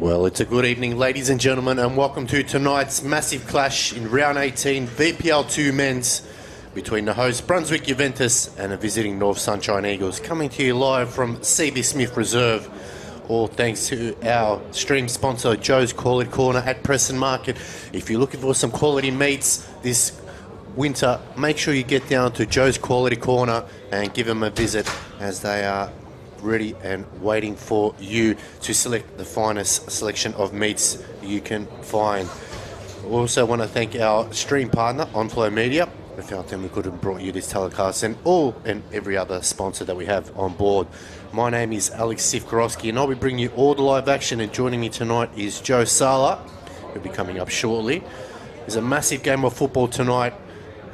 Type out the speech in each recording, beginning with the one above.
Well, it's a good evening, ladies and gentlemen, and welcome to tonight's massive clash in round 18 VPL 2 men's between the host Brunswick Juventus and the visiting North Sunshine Eagles, coming to you live from C.B. Smith Reserve. All thanks to our stream sponsor, Joe's Quality Corner at Preston Market. If you're looking for some quality meats this winter, make sure you get down to Joe's Quality Corner and give them a visit, as they are ready and waiting for you to select the finest selection of meats you can find. We also want to thank our stream partner, OnFlow Media. Without them, we could have brought you this telecast and all and every other sponsor that we have on board. My name is Alex Sifkorowski, and I'll be bringing you all the live action. And joining me tonight is Joe Sala, who'll be coming up shortly. There's a massive game of football tonight,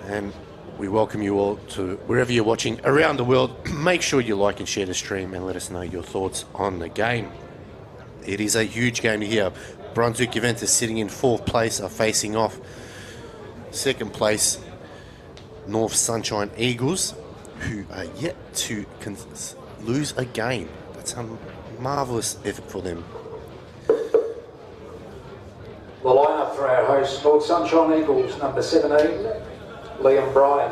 and we welcome you all to wherever you're watching around the world. Make sure you like and share the stream and let us know your thoughts on the game. It is a huge game here. Brunswick Juventus sitting in 4th place are facing off 2nd place North Sunshine Eagles, who are yet to lose a game. That's a marvellous effort for them. The lineup for our host, North Sunshine Eagles, number 17, Liam Bryan.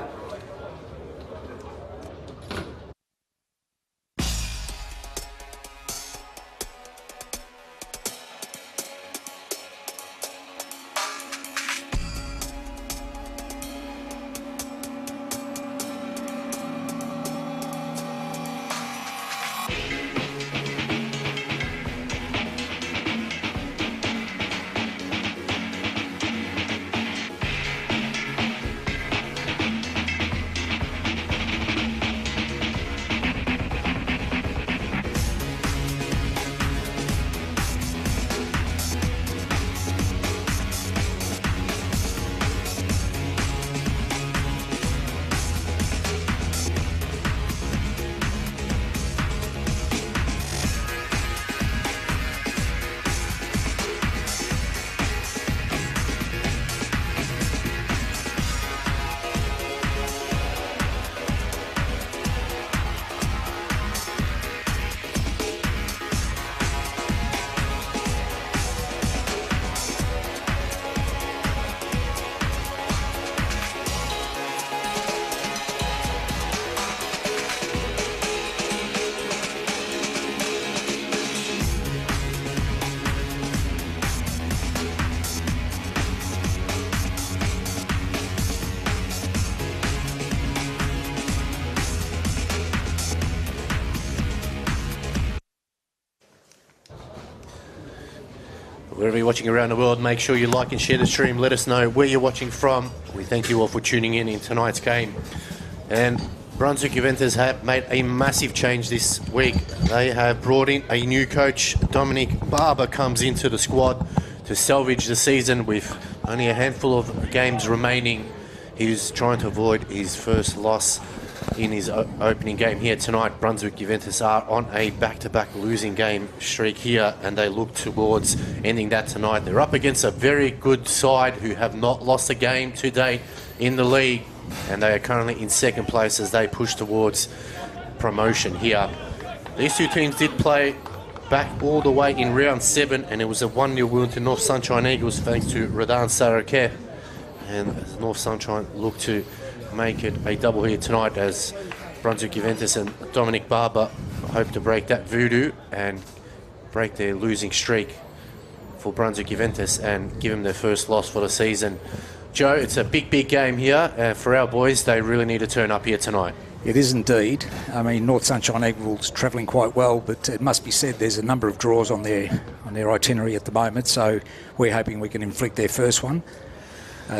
Wherever you're watching around the world, make sure you like and share the stream. Let us know where you're watching from. We thank you all for tuning in tonight's game. And Brunswick Juventus have made a massive change this week. They have brought in a new coach. Dominic Barber comes into the squad to salvage the season with only a handful of games remaining. He's trying to avoid his first loss in his opening game here tonight. Brunswick Juventus are on a back-to-back losing game streak here, and they look towards ending that tonight. They're up against a very good side who have not lost a game to date in the league, and they are currently in 2nd place as they push towards promotion here. These two teams did play back all the way in round 7, and it was a 1-0 win to North Sunshine Eagles thanks to Radan Sarake, and North Sunshine look to make it a double here tonight, as Brunswick Juventus and Dominic Barber hope to break that voodoo and break their losing streak for Brunswick Juventus and give them their first loss for the season. Joe, it's a big game here for our boys. They really need to turn up here tonight. It is indeed. I mean, North Sunshine Eagles travelling quite well, but it must be said there's a number of draws on their itinerary at the moment, so we're hoping we can inflict their first one.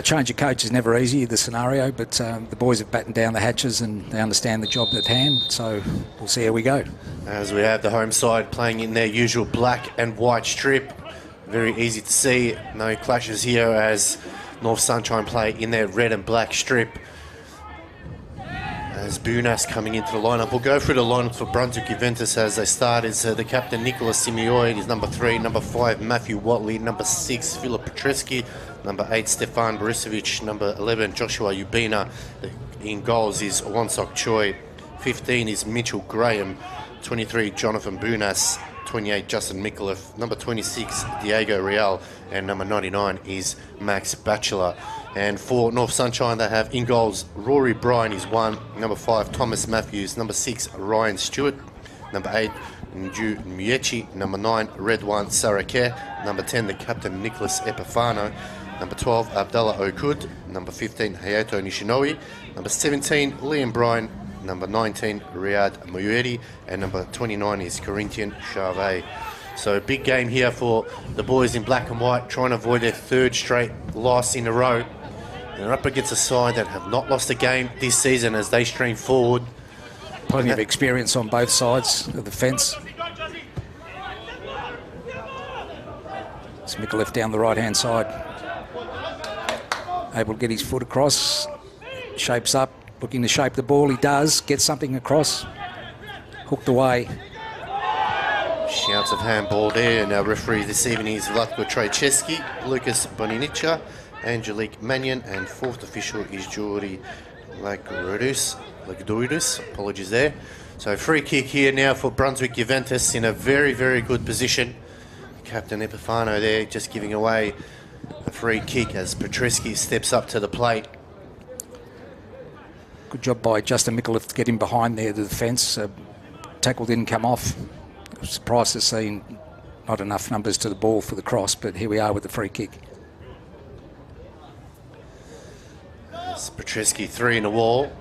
Change of coach is never easy, the scenario, but the boys have battened down the hatches and they understand the job at hand, so we'll see how we go. As we have the home side playing in their usual black and white strip. Very easy to see. No clashes here as North Sunshine play in their red and black strip. As Bunas coming into the lineup. We'll go through the lineup for Brunswick Juventus as they start. Is the captain Nicolas Simeoid, is number 3, number 5 Matthew Watley, number 6 Philip Petreski, number 8 Stefan Borisovic, number 11 Joshua Ubina. In goals is Wonsok Choi, 15 is Mitchell Graham, 23, Jonathan Bunas. 28, Justin Mikulev. Number 26, Diego Real. And number 99 is Max Batchelor. And for North Sunshine, they have in goals, Rory Bryan is 1. Number 5, Thomas Matthews. Number 6, Ryan Stewart. Number 8, Nju Miechi. Number 9, Red One Sarake. Number 10, the captain, Nicholas Epifano. Number 12, Abdallah Okud. Number 15, Hayato Nishinoe. Number 17, Liam Bryan. Number 19, Riyad Muyeri. And number 29 is Corinthian Charvet. So big game here for the boys in black and white, trying to avoid their third straight loss in a row. They're up against a side that have not lost a game this season as they stream forward. Plenty of experience on both sides of the fence. Mikulev down the right-hand side. Able to get his foot across. Shapes up, looking to shape the ball. He does. Get something across. Hooked away. Shouts of handball there. And our referee this evening is Vlatko Trajčeski, Lucas Boninica, Angelique Mannion, and fourth official is Geordie Lagdoudis. Apologies there. So free kick here now for Brunswick Juventus in a very, very good position. Captain Epifano there just giving away a free kick as Petreski steps up to the plate. Good job by Justin Mikulev to get him behind there to the fence. Tackle didn't come off. Surprised to see not enough numbers to the ball for the cross, but here we are with the free kick. As Petreski 3 in the wall.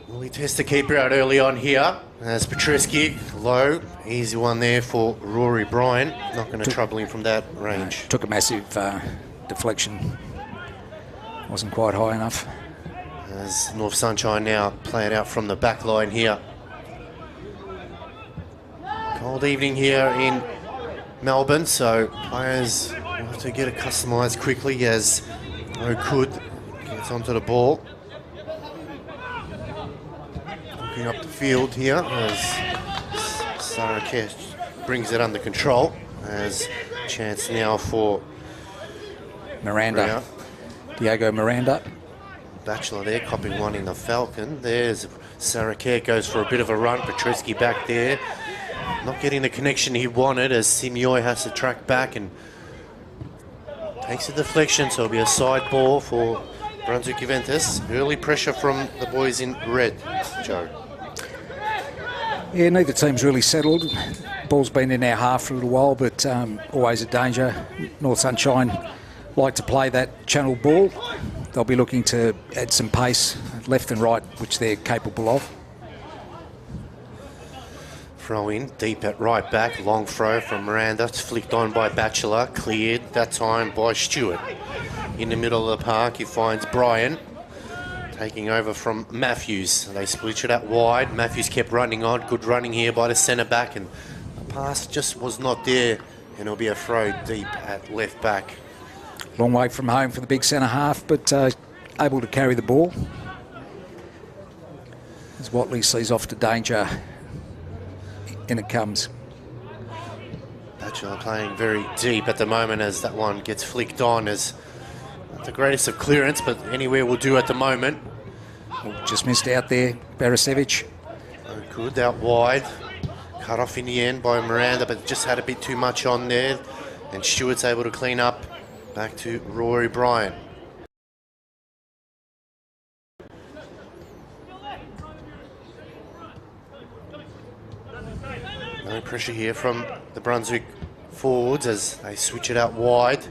Will he test the keeper out early on here? As Petreski, low, easy one there for Rory Bryan. Not going to trouble him from that range. Took a massive deflection. Wasn't quite high enough. As North Sunshine now play it out from the back line here. Cold evening here in Melbourne, so players have to get it customised quickly as Okud gets onto the ball. Looking up the field here as Sarake brings it under control. As chance now for Miranda. Diego Miranda. Batchelor there, copying one in the Falcon. There's Sarake goes for a bit of a run. Petreski back there. Not getting the connection he wanted as Simioi has to track back and takes a deflection, so it'll be a side ball for Brunswick Juventus. Early pressure from the boys in red, Joe. Yeah, neither team's really settled. Ball's been in our half for a little while, but always a danger. North Sunshine like to play that channel ball. They'll be looking to add some pace left and right, which they're capable of. Throw in deep at right back, long throw from Miranda. It's flicked on by Batchelor, cleared that time by Stewart. In the middle of the park, he finds Bryan taking over from Matthews. They split it out wide. Matthews kept running on. Good running here by the centre back, and the pass just was not there, and it'll be a throw deep at left back. Long way from home for the big centre half, but able to carry the ball. As Watley sees off to danger. In it comes. Batchelor playing very deep at the moment as that one gets flicked on as not the greatest of clearance, but anywhere will do at the moment. Just missed out there, Barasevic. Good out wide. Cut off in the end by Miranda, but just had a bit too much on there. And Stewart's able to clean up. Back to Rory Bryan. No pressure here from the Brunswick forwards as they switch it out wide.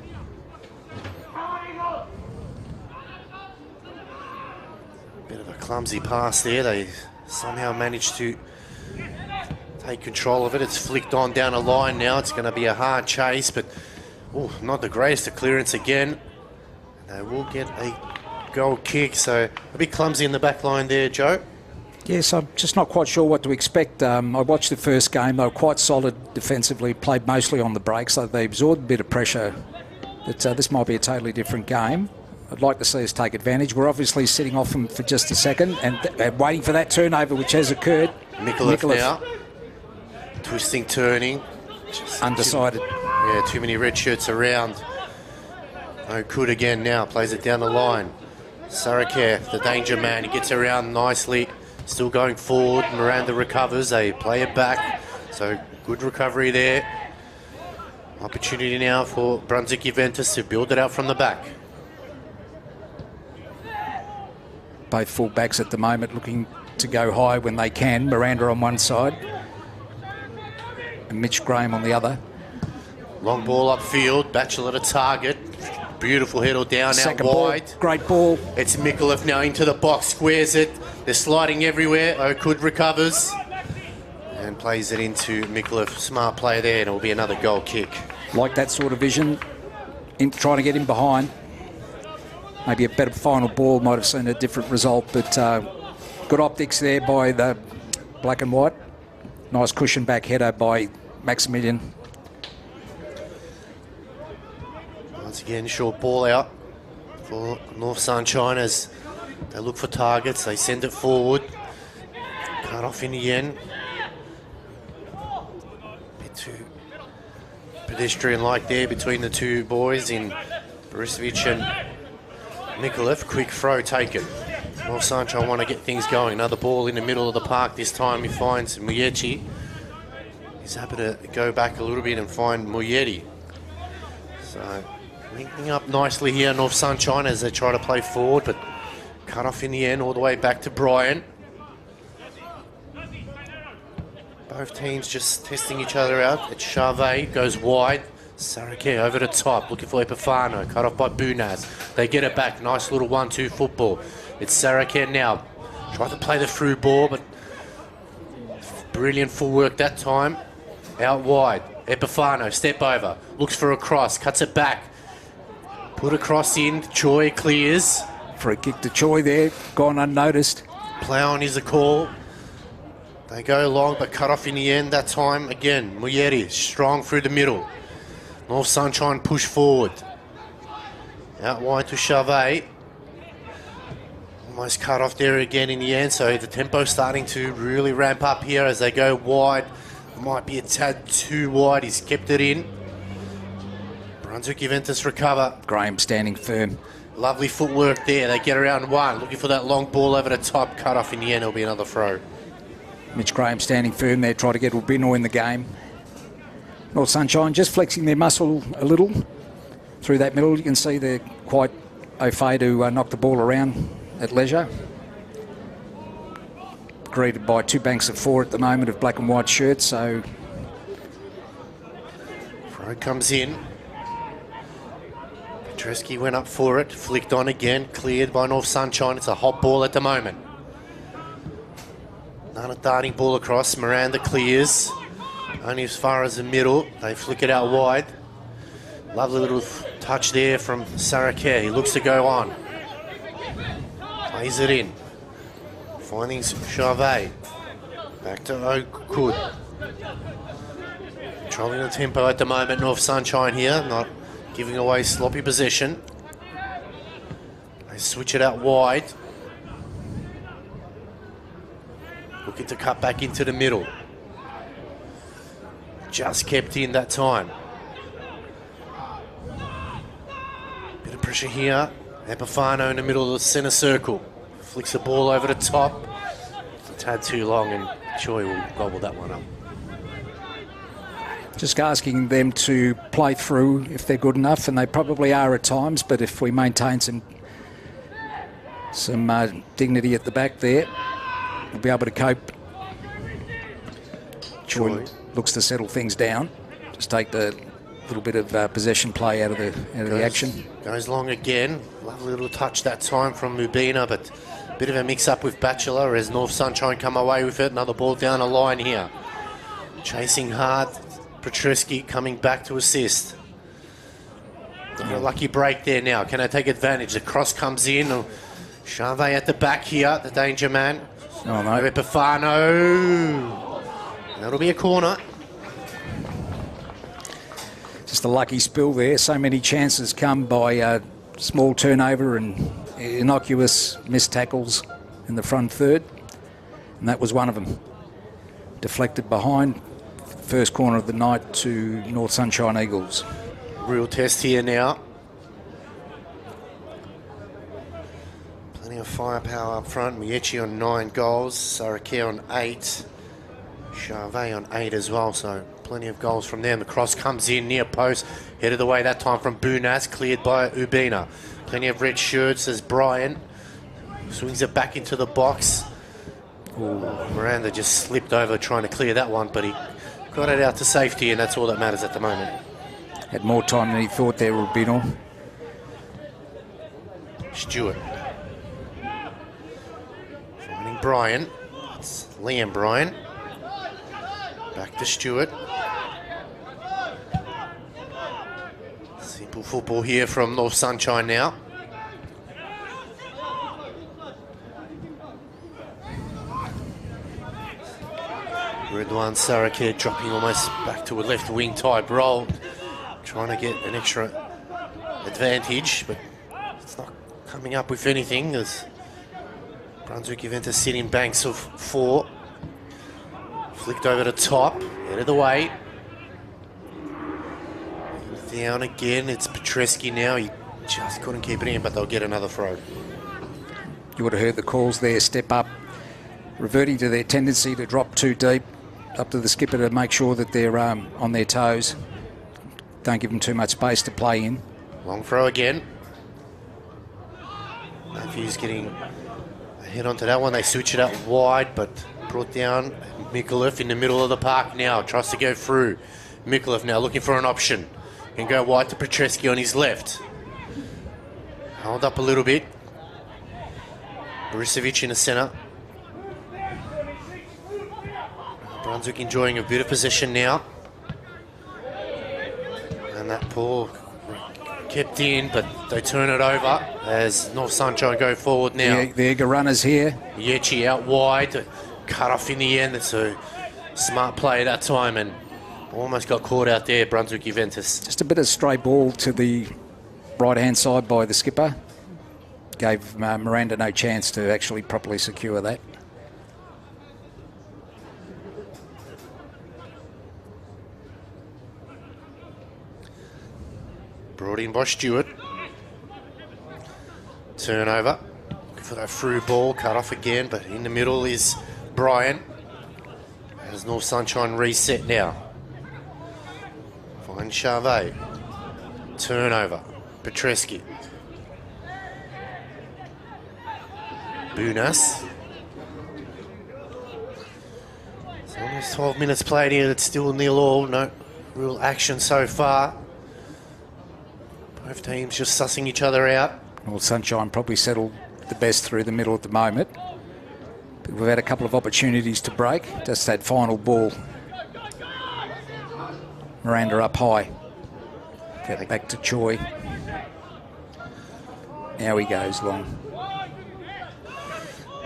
Bit of a clumsy pass there. They somehow managed to take control of it. It's flicked on down a line now. It's going to be a hard chase, but not the greatest of clearance again. And they will get a goal kick, so a bit clumsy in the back line there, Joe. Yes, I'm just not quite sure what to expect. I watched the first game. They were quite solid defensively, played mostly on the break, so they absorbed a bit of pressure. But this might be a totally different game. I'd like to see us take advantage. We're obviously sitting off them for just a second and waiting for that turnover, which has occurred. Mikulev now. Twisting, turning. Undecided. Too many red shirts around. Okud again now, plays it down the line. Sarake, the danger man, he gets around nicely. Still going forward. Miranda recovers. They play it back. So good recovery there. Opportunity now for Brunswick Juventus to build it out from the back. Both full backs at the moment looking to go high when they can. Miranda on one side and Mitch Graham on the other. Long ball upfield. Batchelor to target. Beautiful header down Second out wide. ball, great ball. It's Mikulev now into the box. Squares it. They're sliding everywhere. Okud recovers. And plays it into Mikulev. Smart play there, and it'll be another goal kick. Like that sort of vision, trying to get him behind. Maybe a better final ball might have seen a different result, but good optics there by the black and white. Nice cushion back header by Maximilian. Once again, short ball out for North Sunshine as they look for targets. They send it forward. Cut off in the end. Bit too pedestrian-like there between the two boys in Borisovich and Mikulev. Quick throw taken. North Sunshine want to get things going. Another ball in the middle of the park. This time he finds Muyechi. He's happy to go back a little bit and find Muyeti. So linking up nicely here, North Sunshine, as they try to play forward, but cut off in the end all the way back to Brian. Both teams just testing each other out. It's Charvet, goes wide. Sarake over the top, looking for Epifano, cut off by Bunaz. They get it back, nice little 1-2 football. It's Sarake now. Try to play the through ball, but brilliant full work that time. Out wide, Epifano, step over, looks for a cross, cuts it back. Put a cross in, Choi clears. Free kick to Choi there, gone unnoticed. Play on is the call. They go long, but cut off in the end that time. Again, Muyeri, strong through the middle. North Sunshine push forward. Out wide to Charvet. Almost cut off there again in the end, so the tempo's starting to really ramp up here as they go wide. Might be a tad too wide, he's kept it in. Brunswick Juventus recover. Graham standing firm. Lovely footwork there, they get around one, looking for that long ball over the top, cut off in the end, it'll be another throw. Mitch Graham standing firm there, try to get Urbino in the game. North Sunshine just flexing their muscle a little through that middle. You can see they're quite au fait to knock the ball around at leisure. Greeted by two banks of four at the moment of black and white shirts, so... Throw comes in. Petreski went up for it, flicked on again, cleared by North Sunshine. It's a hot ball at the moment. Another darting ball across, Miranda clears. Only as far as the middle, they flick it out wide. Lovely little touch there from Sarake. He looks to go on. Plays it in. Finding Charvet. Back to Okud. Controlling the tempo at the moment, North Sunshine here, not giving away sloppy possession. They switch it out wide. Looking to cut back into the middle. Just kept in that time. Bit of pressure here. Epifano in the middle of the centre circle. Flicks the ball over the top. It's a tad too long and Choi will gobble that one up. Just asking them to play through if they're good enough, and they probably are at times, but if we maintain some dignity at the back there, we'll be able to cope. Choi looks to settle things down. Just take the little bit of possession play out of the action. Goes long again. Lovely little touch that time from Mubina, but a bit of a mix-up with Batchelor as North Sunshine come away with it. Another ball down the line here. Chasing hard. Petreski coming back to assist. A lucky break there now. Can they take advantage? The cross comes in. Charvet at the back here, the danger man. Oh, no. Epifano. That'll be a corner. Just a lucky spill there. So many chances come by small turnover and innocuous missed tackles in the front third. And that was one of them. Deflected behind. First corner of the night to North Sunshine Eagles. Real test here now. Plenty of firepower up front. Miechi on 9 goals, Sarake on 8, Charvet on 8 as well, so plenty of goals from them. The cross comes in near post, headed away that time from Bunas, cleared by Ubina. Plenty of red shirts as Brian swings it back into the box. Ooh, Miranda just slipped over trying to clear that one, but he got it out to safety, and that's all that matters at the moment. Had more time than he thought there, Rubino. Stewart. Finding Brian. It's Liam Brian. Back to Stewart. Simple football here from North Sunshine now. Redwan Sarake dropping almost back to a left wing type role, trying to get an extra advantage, but it's not coming up with anything as Brunswick Juventus sit in banks of 4. Flicked over the top, headed away. Down again, it's Petreski now. He just couldn't keep it in, but they'll get another throw. You would have heard the calls there, step up, reverting to their tendency to drop too deep. Up to the skipper to make sure that they're on their toes. Don't give them too much space to play in. Long throw again. Matthews getting a hit onto that one. They switch it up wide, but brought down. Mikulev in the middle of the park now. Tries to go through. Mikulev now looking for an option. Can go wide to Petreski on his left. Held up a little bit. Borisevic in the centre. Brunswick enjoying a bit of possession now. And that ball kept in, but they turn it over as North Sunshine go forward now. The Eager runners here. Yechi out wide, cut off in the end. It's a smart play that time and almost got caught out there, Brunswick Juventus. Just a bit of stray ball to the right-hand side by the skipper. Gave Miranda no chance to actually properly secure that. Brought in by Stewart. Turnover. Looking for that through ball. Cut off again, but in the middle is Brian. As North Sunshine reset now. Find Charvet. Turnover. Petreski. Bunas. It's almost 12 minutes played here. It's still 0-0. No real action so far. Both teams just sussing each other out. North Sunshine probably settled the best through the middle at the moment. But we've had a couple of opportunities to break. Just that final ball. Miranda up high. Get back to Choi. Now he goes long.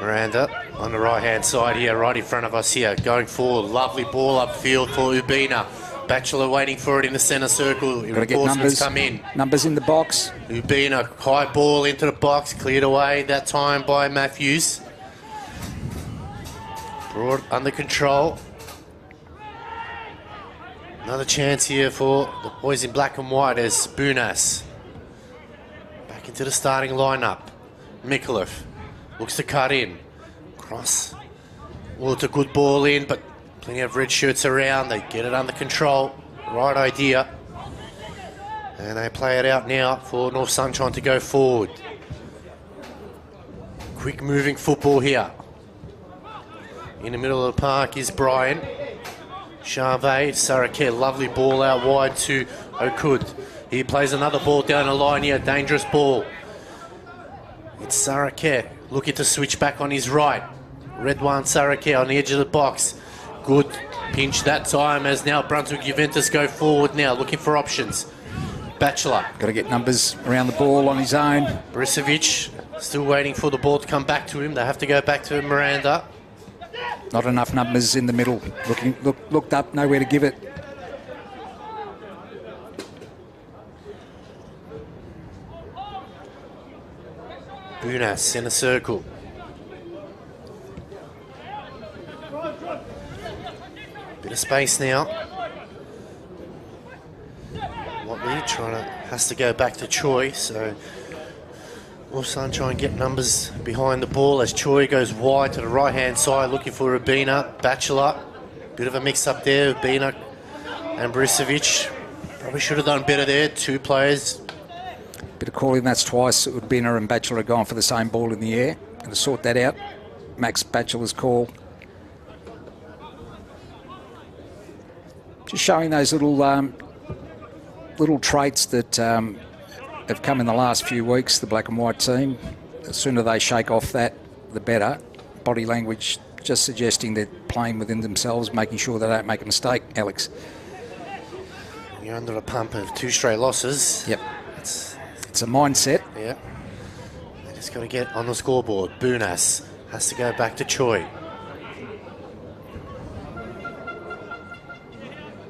Miranda on the right-hand side here, right in front of us here. Going forward, lovely ball upfield for Ubina. Batchelor waiting for it in the centre circle. Reinforcements come in. Numbers in the box. Ubina, high ball into the box, cleared away that time by Matthews. Brought under control. Another chance here for the boys in black and white as Bunas. Back into the starting lineup. Mikulev looks to cut in. Cross. Well, it's a good ball in, but plenty of red shirts around. They get it under control. Right idea. And they play it out now for North Sunshine to go forward. Quick moving football here. In the middle of the park is Brian. Charvet, Sarake, lovely ball out wide to Okud. He plays another ball down the line here, dangerous ball. It's Sarake looking to switch back on his right. Redwan Sarake on the edge of the box. Good pinch that time as now Brunswick Juventus go forward now, looking for options. Batchelor. Got to get numbers around the ball on his own. Borisevic still waiting for the ball to come back to him. They have to go back to Miranda. Not enough numbers in the middle. Looked up, nowhere to give it. Bunas, centre circle. Bit of space now. Watley has to go back to Choi, so Will Sunshine get numbers behind the ball as Choi goes wide to the right-hand side looking for Rubina. Bachelor, bit of a mix-up there. Rubina and Brisevic probably should have done better there. Two players. Bit of calling, that's twice. Rubina and Bachelor gone for the same ball in the air. Going to sort that out. Max Bachelor's call. Just showing those little traits that have come in the last few weeks, the black and white team. The sooner they shake off that, the better. Body language just suggesting they're playing within themselves, making sure they don't make a mistake, Alex. You're under a pump of 2 straight losses. Yep. It's a mindset. Yeah. They just got to get on the scoreboard. Bunas has to go back to Choi.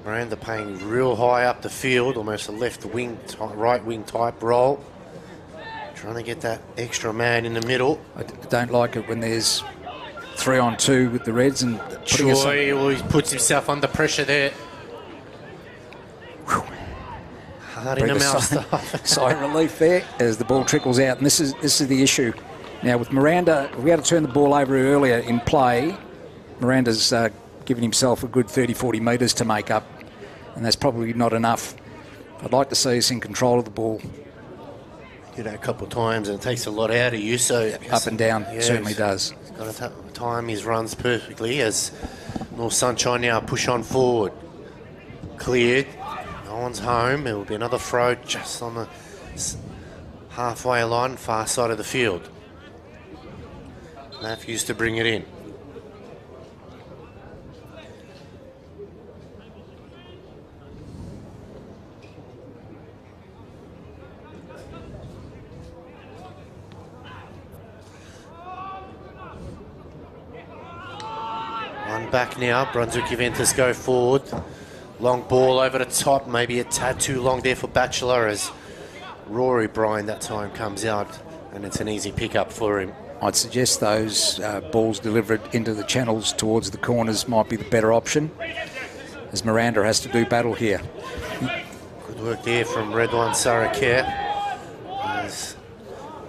Miranda playing real high up the field, almost a left wing, right wing type role. Trying to get that extra man in the middle. I don't like it when there's 3-on-2 with the Reds and Choi always puts himself under pressure there. Hard in the mouth stuff. Sigh of relief there as the ball trickles out, and this is the issue. Now with Miranda, if we had to turn the ball over earlier in play, Miranda's given himself a good 30-40 metres to make up, and that's probably not enough. I'd like to see us in control of the ball. You know, a couple of times, and it takes a lot out of you. So up and down, yeah, certainly does. He's got to time his runs perfectly as North Sunshine now push on forward. Cleared. No one's home. It will be another throw just on the halfway line, far side of the field. Matthews to bring it in. One back now. Brunswick Juventus go forward. Long ball over the top, maybe a tad too long there for Bachelor as Rory Bryan that time comes out, and it's an easy pickup for him. I'd suggest those balls delivered into the channels towards the corners might be the better option, as Miranda has to do battle here. Good work there from Redwan Sarakare. As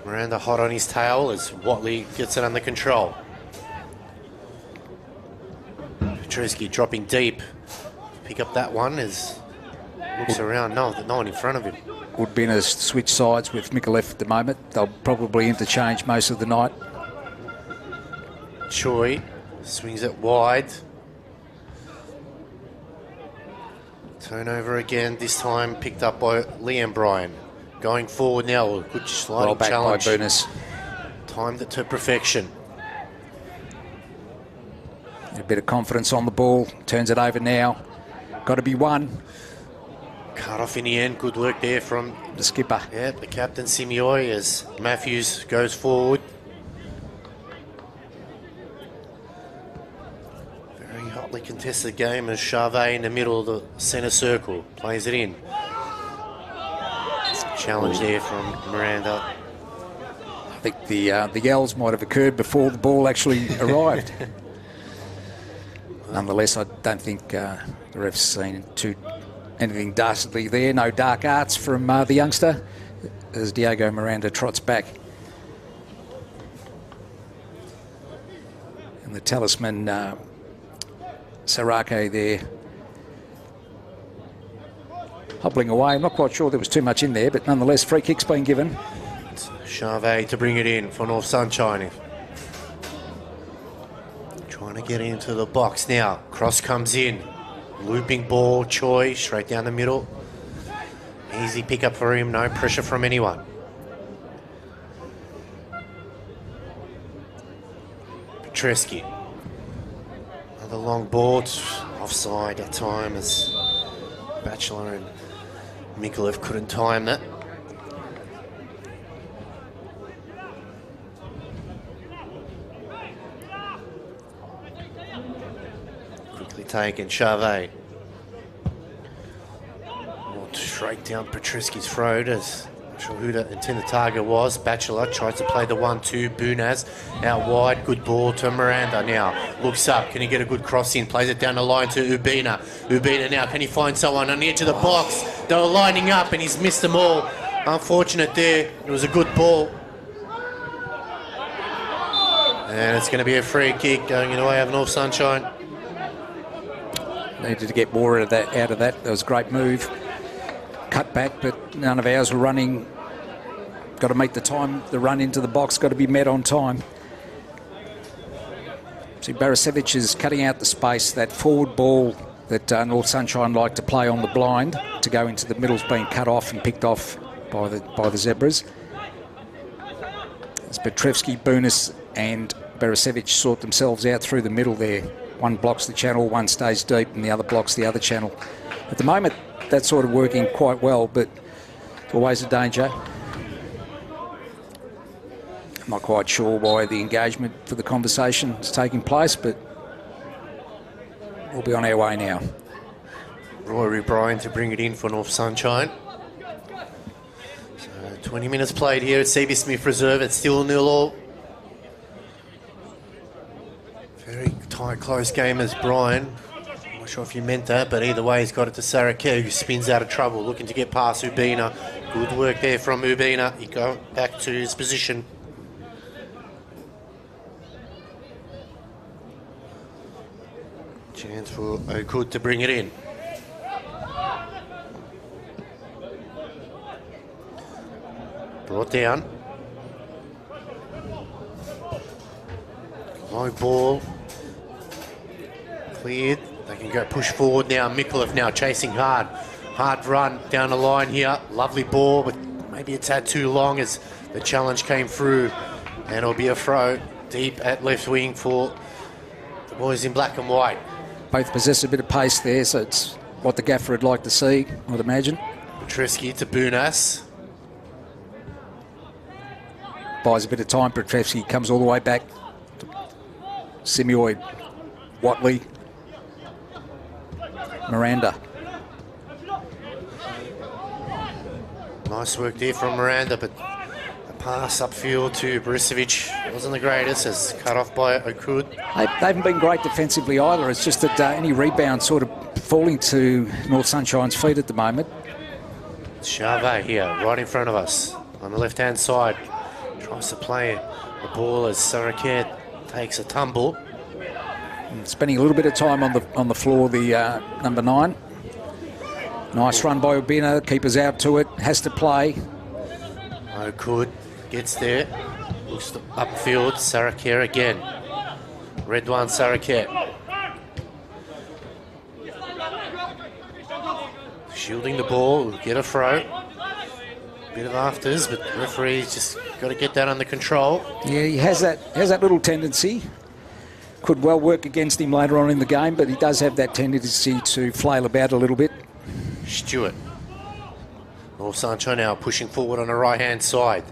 Miranda hot on his tail as Watley gets it under control. Petruski dropping deep. Pick up that one as looks around. No one in front of him. Would be in a switch sides with Mikolev at the moment. They'll probably interchange most of the night. Choi swings it wide. Turnover again, this time picked up by Liam Bryan. Going forward now, good sliding well back challenge. by Bunas. Timed it to perfection. A bit of confidence on the ball, turns it over now. Got to be one. Cut off in the end, good work there from the skipper. Yeah, the captain Simioi as Matthews goes forward. Very hotly contested game as Charvet in the middle of the centre circle plays it in. Challenge there from Miranda. I think the yells might have occurred before the ball actually arrived. Nonetheless, I don't think the ref's seen anything dastardly there. No dark arts from the youngster as Diego Miranda trots back. And the talisman Sarake there hobbling away. I'm not quite sure there was too much in there, but nonetheless, free kick's been given. Charvet to bring it in for North Sunshine. Trying to get into the box now. Cross comes in. Looping ball, Choi, straight down the middle. Easy pickup for him, no pressure from anyone. Petreski. Another long ball, offside at time as Bachelor and Mikolev couldn't time that. Taken Charvet. Straight down Petruski's throat as not sure who the intended target was. Bachelor tries to play the 1-2. Bunaz out wide. Good ball to Miranda now. Looks up. Can he get a good cross in? Plays it down the line to Ubina. Ubina now. Can he find someone on the edge of the box? They were lining up and he's missed them all. Unfortunate there. It was a good ball. And it's going to be a free kick going in the way of North Sunshine. Needed to get more out of that. That was a great move. Cut back, but none of ours were running. Got to meet the time. The run into the box got to be met on time. See, Barasevic is cutting out the space. That forward ball that North Sunshine like to play on the blind to go into the middle's being cut off and picked off by the Zebras. It's Petrevsky, Bunis and Barasevic sort themselves out through the middle there. One blocks the channel, one stays deep, and the other blocks the other channel. At the moment, that's sort of working quite well, but always a danger. I'm not quite sure why the engagement for the conversation is taking place, but we'll be on our way now. Rory Bryan to bring it in for North Sunshine. So 20 minutes played here at C.B. Smith Reserve. It's still 0-0. Very tight, close game as Bryan. I'm not sure if you meant that, but either way, he's got it to Sarake, who spins out of trouble, looking to get past Ubina. Good work there from Ubina. He go back to his position. Chance for Okud to bring it in. Brought down. Low ball. Cleared. They can go push forward now. Mikulev now chasing hard. Hard run down the line here. Lovely ball, but maybe it's had too long as the challenge came through. And it'll be a throw deep at left wing for the boys in black and white. Both possess a bit of pace there, so it's what the gaffer would like to see, I'd imagine. Petreski to Bunas. Buys a bit of time. Petreski comes all the way back. Simioid, Watley, Miranda. Nice work there from Miranda, but the pass upfield to Borisevic wasn't the greatest, as cut off by Okud. They haven't been great defensively either. It's just that any rebound sort of falling to North Sunshine's feet at the moment. Charvet here, right in front of us, on the left-hand side. Tries to play the ball as Sarake takes a tumble. And spending a little bit of time on the floor, the number 9. Nice run by Ubina, keeper's out to it, has to play. Okud gets there, looks upfield, Sarake again. Redwan Sarake. Shielding the ball, get a throw. Bit of afters, but the referee's just got to get that under control. Yeah, he has that little tendency. Could well work against him later on in the game, but he does have that tendency to flail about a little bit. Stewart. North Sunshine now pushing forward on the right-hand side.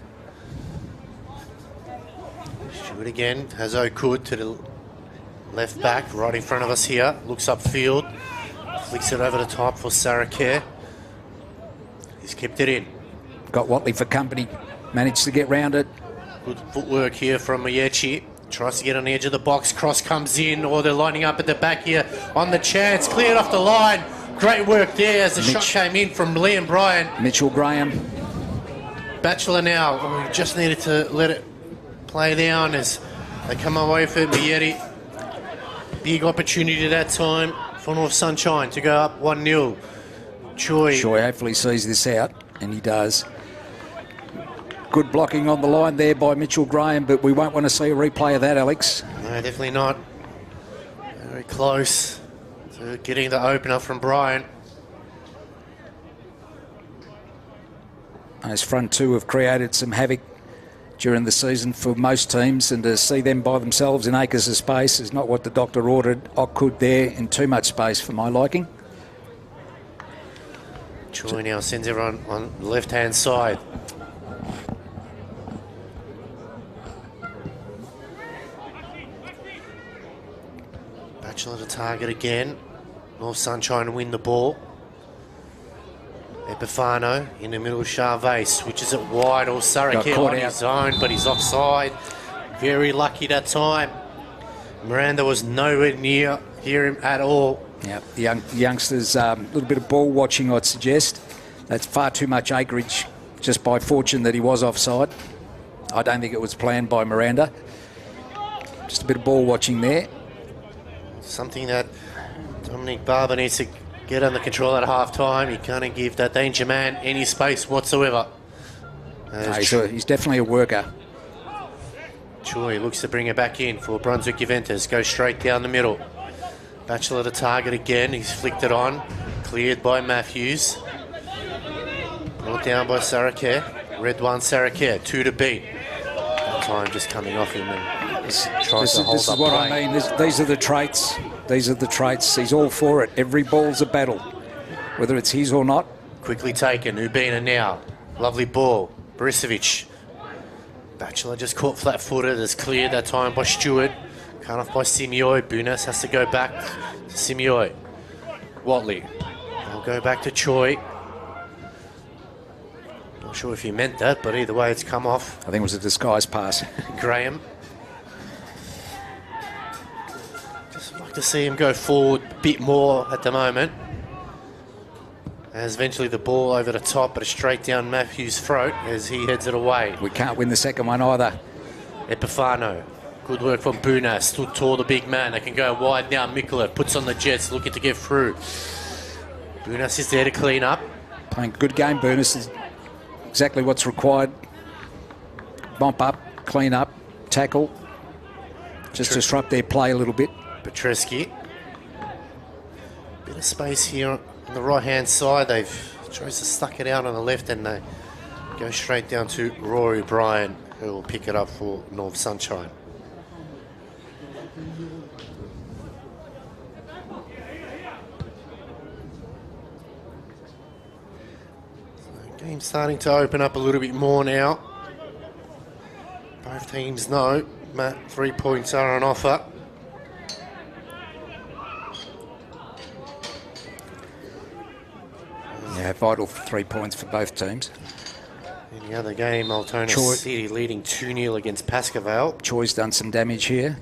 Stewart again has Okud to the left back, right in front of us here. Looks upfield, flicks it over the top for Sarake. He's kept it in. Got Watley for company, managed to get round it. Good footwork here from Miyechi. Tries to get on the edge of the box. Cross comes in, or they're lining up at the back here on the chance. Cleared off the line. Great work there as the shot came in from Liam Bryan. Mitchell Graham. Batchelor now. We just needed to let it play down as they come away for Miyechi. Big opportunity that time for North Sunshine to go up 1-0. Choi hopefully sees this out, and he does. Good blocking on the line there by Mitchell Graham, but we won't want to see a replay of that, Alex. No, definitely not. Very close to getting the opener from Bryan. Those front two have created some havoc during the season for most teams, and to see them by themselves in acres of space is not what the doctor ordered. Okud there in too much space for my liking. Choi now sends everyone on the left-hand side. Batchelor to target again. North Sunshine to win the ball. Epifano in the middle, Charvet switches it wide, or Sarake on his own, but he's offside. Very lucky that time. Miranda was nowhere near him at all. Yeah, the youngsters, a little bit of ball watching, I'd suggest. That's far too much acreage, just by fortune that he was offside. I don't think it was planned by Miranda. Just a bit of ball watching there. Something that Dominic Barber needs to get under control at half-time. You can't give that danger man any space whatsoever. No, he's definitely a worker. Choi looks to bring it back in for Brunswick Juventus. Goes straight down the middle. Batchelor to target again. He's flicked it on. Cleared by Matthews. Brought down by Saracare. Red one, Saracare. 2 to beat. That time just coming off him and tries to hold This up is what play. I mean. These are the traits. These are the traits. He's all for it. Every ball's a battle, whether it's his or not. Quickly taken. Ubina now. Lovely ball. Borisevic. Batchelor just caught flat-footed. It's cleared that time by Stewart. Cut off by Simioi. Bunas has to go back to Simioi. Watley. I'll go back to Choi. Not sure if he meant that, but either way, it's come off. I think it was a disguise pass. Graham. Just like to see him go forward a bit more at the moment. As eventually the ball over the top, but straight down Matthews' throat as he heads it away. We can't win the second one either. Epifano. Good work from Bunas. Stood tall, the big man. They can go wide now. Mikola puts on the Jets, looking to get through. Bunas is there to clean up. Playing a good game, Bunas. Is exactly what's required. Bump up, clean up, tackle. Just disrupt their play a little bit. Petreski. Bit of space here on the right-hand side. They've chose to stuck it out on the left, and they go straight down to Rory Bryan, who will pick it up for North Sunshine. So game's starting to open up a little bit more now. Both teams know, Matt, 3 points are on offer. Yeah, vital 3 points for both teams. In the other game, Altona City leading 2-0 against Pascavale. Choi's done some damage here.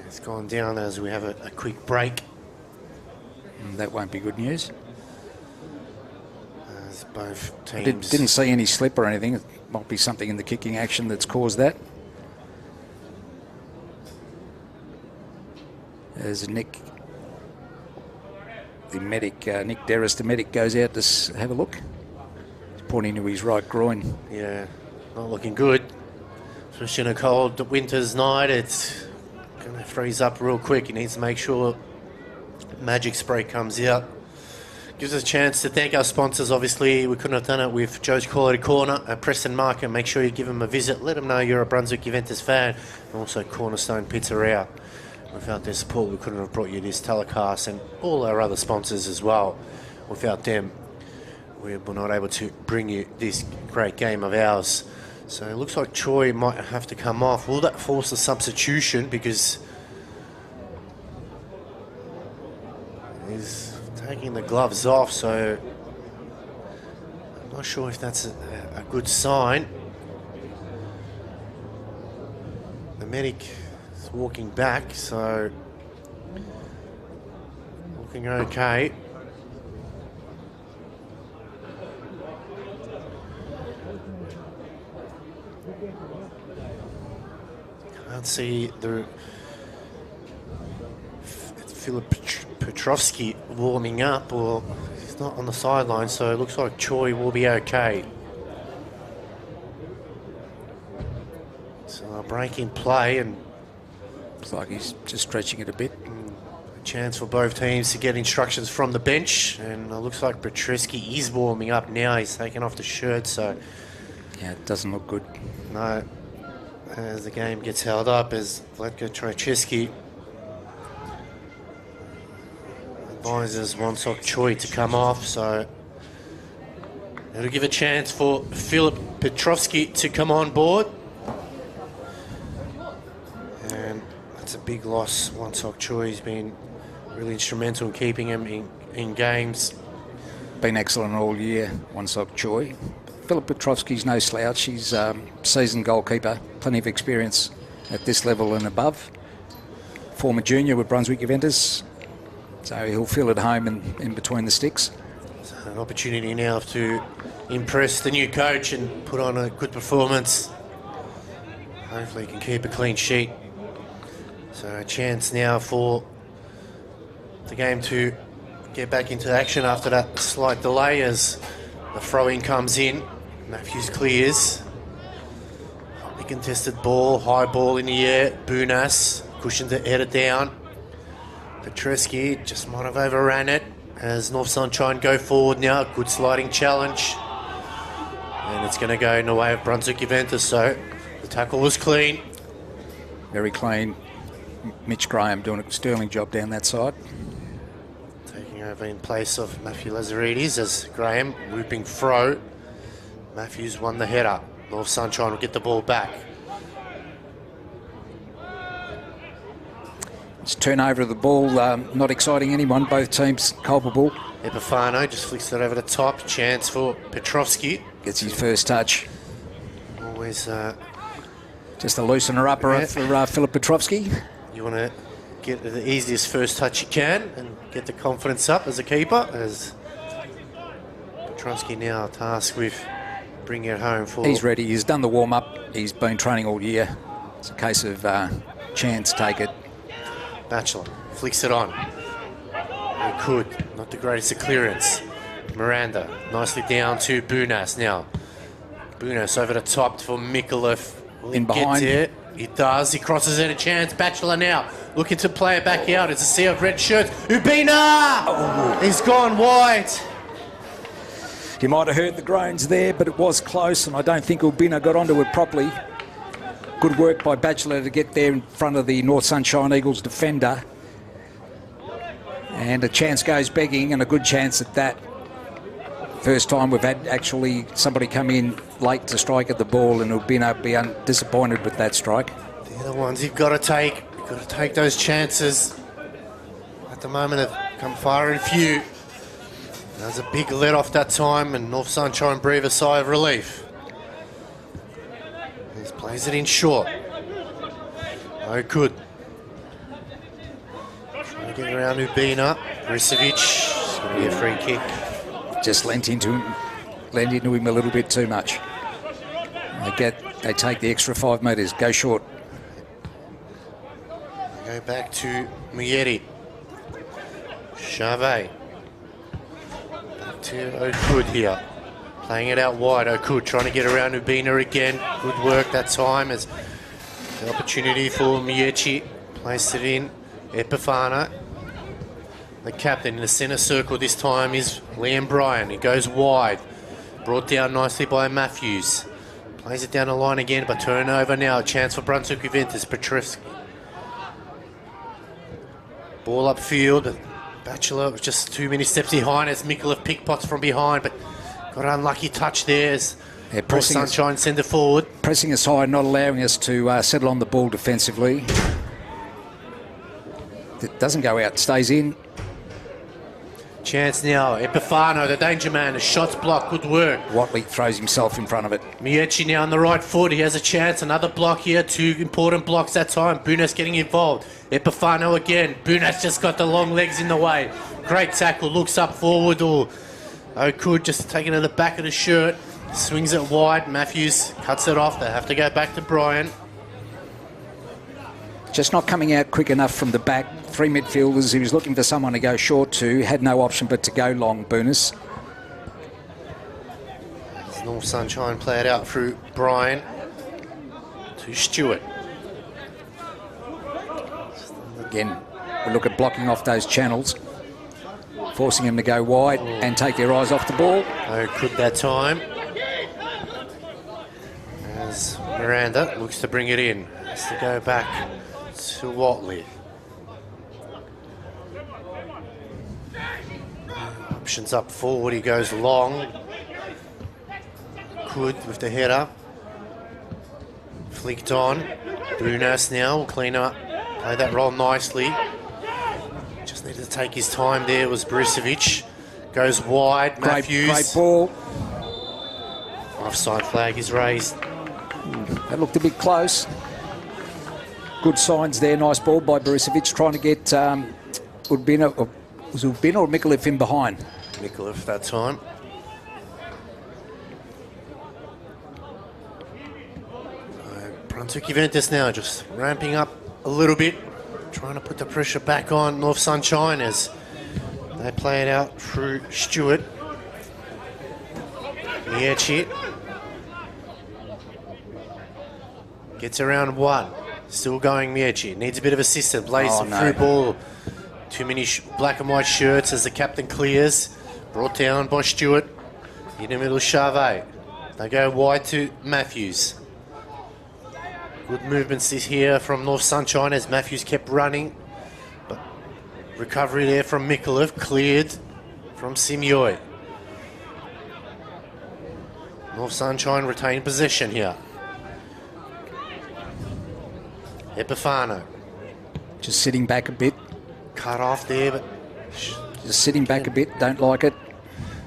It's gone down as we have a quick break. And that won't be good news. As both teams... Didn't see any slip or anything. It might be something in the kicking action that's caused that. There's Nick, the medic, Nick Derris, the medic, goes out to have a look. He's pointing to his right groin. Yeah, not looking good. Especially in a cold winter's night, it's going to freeze up real quick. He needs to make sure Magic Spray comes out. Gives us a chance to thank our sponsors. Obviously, we couldn't have done it with Joe's Quality Corner at Preston Market. Make sure you give them a visit. Let them know you're a Brunswick Juventus fan. And also Cornerstone Pizzeria. Without their support, we couldn't have brought you this telecast, and all our other sponsors as well. Without them, we were not able to bring you this great game of ours. So it looks like Choi might have to come off. Will that force a substitution? Because he's taking the gloves off, so I'm not sure if that's a good sign. The medic is walking back, so looking okay. Can't see the Philip Petrovsky warming up, or he's not on the sideline, so it looks like Choi will be okay. So a break in play, and Looks like he's just stretching it a bit. a chance for both teams to get instructions from the bench. And it looks like Petrovsky is warming up now. He's taken off the shirt, so Yeah, it doesn't look good. no. As the game gets held up, as Vladko Trojczewski advises Wonsok Choi to come off, so it'll give a chance for Philip Petrovsky to come on board. And that's a big loss. Wonsok Choi's been really instrumental in keeping him in games. Been excellent all year, Wonsok Choi. Philip Petrovsky's no slouch. He's seasoned goalkeeper, plenty of experience at this level and above. Former junior with Brunswick Juventus, so he'll feel at home in between the sticks. So an opportunity now to impress the new coach and put on a good performance. Hopefully he can keep a clean sheet So a chance now for the game to get back into action after that slight delay as the throw-in comes in. Matthews clears. Hotly contested ball, high ball in the air. Bunas cushions it, headed down. Petreski just might have overran it as North Sunshine go forward now. Good sliding challenge. And it's going to go in the way of Brunswick Juventus, so the tackle was clean. Very clean. Mitch Graham doing a sterling job down that side. Taking over in place of Matthew Lazaridis as Graham looping throw. Matthews won the header. North Sunshine will get the ball back. It's turnover of the ball, not exciting anyone, both teams culpable. Epifano just flicks it over the top. Chance for Petrovski. Gets his first touch. Always just a loosener upper for Philip Petrovski. You want to get the easiest first touch you can and get the confidence up as a keeper. As Petrovski now tasked with bringing it home for... He's ready. He's done the warm-up. He's been training all year. It's a case of chance, take it. Batchelor flicks it on. He could. Not the greatest of clearance. Miranda nicely down to Bunas now. Bunas over the top for Mikulev. Will he in behind? Get there? He does. He crosses in a chance. Batchelor now looking to play it back out. It's a sea of red shirts. Ubina! Oh. He's gone wide. You might have heard the groans there, but it was close, and I don't think Ubina got onto it properly. Good work by Batchelor to get there in front of the North Sunshine Eagles defender. And a chance goes begging, and a good chance at that. First time we've had actually somebody come in late to strike at the ball, and Ubina be disappointed with that strike. They're the ones you've got to take. You've got to take those chances. At the moment, have come far and few. That was a big let off that time, and North Sunshine breathe a sigh of relief. He plays it in short. Oh, good. Trying to get around Ubina. Brisevic. It's going to be a free kick. Just lent into him a little bit too much. They take the extra 5 metres. Go short. Go back to Muyeri. Chave. Back to Okud here. Playing it out wide. Okud trying to get around Ubina again. Good work that time as the opportunity for Miechi. Placed it in. Epifano. The captain in the centre circle this time is Liam Bryan. He goes wide. Brought down nicely by Matthews. Plays it down the line again, but turnover now. A chance for Brunswick Juventus. Petrovski. Ball upfield. Batchelor was just too many steps behind as Mikulev pickpots from behind, but got an unlucky touch there as Sunshine send it forward. Pressing us high, not allowing us to settle on the ball defensively. It doesn't go out, stays in. Chance now. Epifano, the danger man. The shot's blocked. Good work. Watley throws himself in front of it. Miechi now on the right foot. He has a chance. Another block here. 2 important blocks that time. Bunas getting involved. Epifano again. Bunas just got the long legs in the way. Great tackle. Looks up forward. Okud just taking it to the back of the shirt. Swings it wide. Matthews cuts it off. They have to go back to Bryan. Just not coming out quick enough from the back. 3 midfielders. He was looking for someone to go short to. Had no option but to go long, Bunas. North Sunshine play it out through Bryan to Stewart. Again, we look at blocking off those channels. Forcing them to go wide and take their eyes off the ball. Oh, could that time. As Miranda looks to bring it in. Has to go back to Watley. Options up forward, he goes long. Good with the header. Flicked on. Bunas now will clean up. Play that role nicely. Just needed to take his time there was Brisevic. Goes wide, Matthews. Great ball. Offside flag is raised. That looked a bit close. Good signs there. Nice ball by Brisevic trying to get Ubina. Was it Ubina or Mikulev in behind? Mikulev that time. Brunswick Juventus now just ramping up a little bit. trying to put the pressure back on North Sunshine as they play it out through Stewart. Mieci gets around one. Still going Mieci. Needs a bit of assistance. Plays some through ball. Too many black and white shirts as the captain clears. Brought down by Stewart. In the middle, Charvet. They go wide to Matthews. Good movements this here from North Sunshine as Matthews kept running. But recovery there from Mikulev. Cleared from Simioi. North Sunshine retain possession here. Epifano. Just sitting back a bit. Cut off there, but... Just sitting back a bit, don't like it.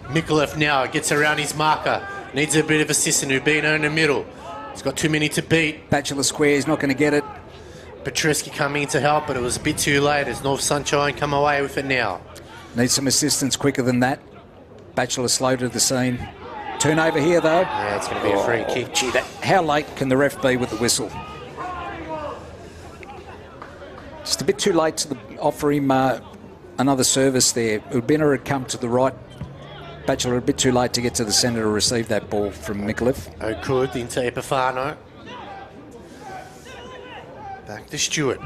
Mikulev now gets around his marker. Needs a bit of assistance. Ubino in the middle. He's got too many to beat. Bachelor Square is not going to get it. Petreski coming in to help, but it was a bit too late as North Sunshine come away with it now. Needs some assistance quicker than that. Bachelor slow to the scene. Turnover here, though. Yeah, it's going to be a free kick. Gee, how late can the ref be with the whistle? Just a bit too late to offer him another service there. Ubina had come to the right. Bachelor a bit too late to get to the centre to receive that ball from Mikulev. O'Cood into Epifano. Back to Stewart.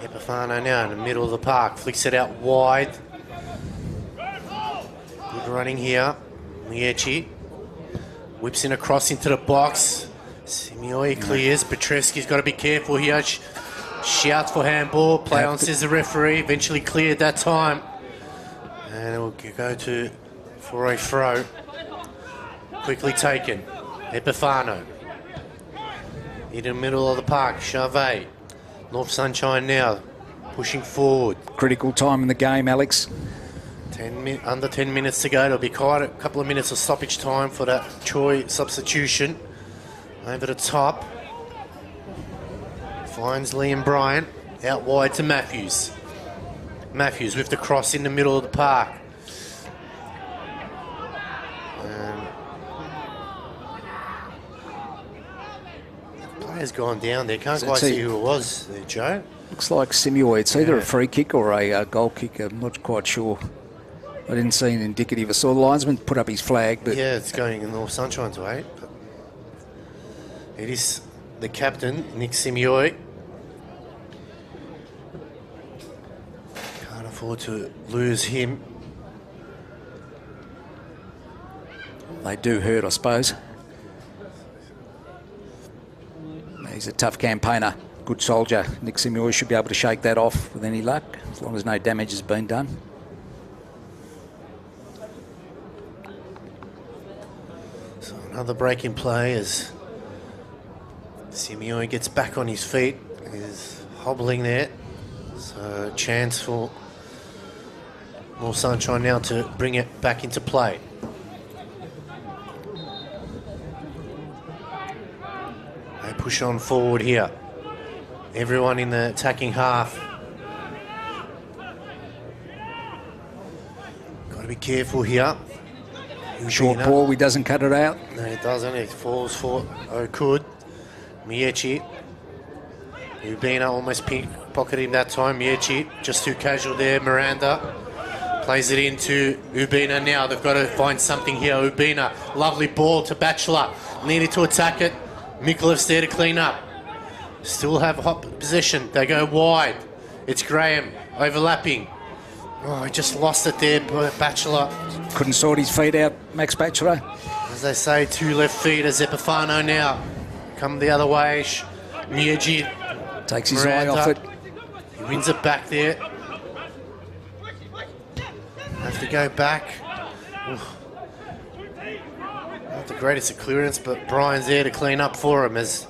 Epifano now in the middle of the park. Flicks it out wide. Good running here. Mieci whips in across into the box. Simioi clears. Petreski's got to be careful here. Shouts for handball. Play on, says the referee. Eventually cleared that time. And it will go to for a throw. Quickly taken. Epifano. In the middle of the park. Charvet. North Sunshine now. Pushing forward. Critical time in the game, Alex. Under 10 minutes to go. There'll be quite a couple of minutes of stoppage time for that Choi substitution. Over the top. Finds Liam Bryant. Out wide to Matthews. Matthews with the cross in the middle of the park. Player's gone down there. Can't quite see who it was there, Joe. Looks like Simioi. It's either a free kick or a goal kick. I'm not quite sure. I didn't see an indicative. I saw the linesman put up his flag, but yeah, it's going in North Sunshine's way. But it is the captain, Nick Simioi. Can't afford to lose him. They do hurt, I suppose. He's a tough campaigner, good soldier. Nick Simioi should be able to shake that off with any luck, as long as no damage has been done. So another break in play as Simioi gets back on his feet. He's hobbling there. So chance for North Sunshine now to bring it back into play. They push on forward here. Everyone in the attacking half. Got to be careful here. Short ball, he doesn't cut it out. No, it doesn't. It falls for O'Cood. Mieci. Ubina almost pickpocketed him that time. Mieci just too casual there. Miranda plays it into Ubina now. They've got to find something here. Ubina, lovely ball to Bachelor. Needed to attack it. Mikulev's there to clean up. Still have hot position. They go wide. It's Graham overlapping. Oh, he just lost it there, Bachelor. Couldn't sort his feet out, Max Bachelor. As they say, two left feet as Epifano now. Come the other way. Mieci takes his eye off it. He wins it back there. Have to go back. Not the greatest of clearance, but Brian's there to clean up for him as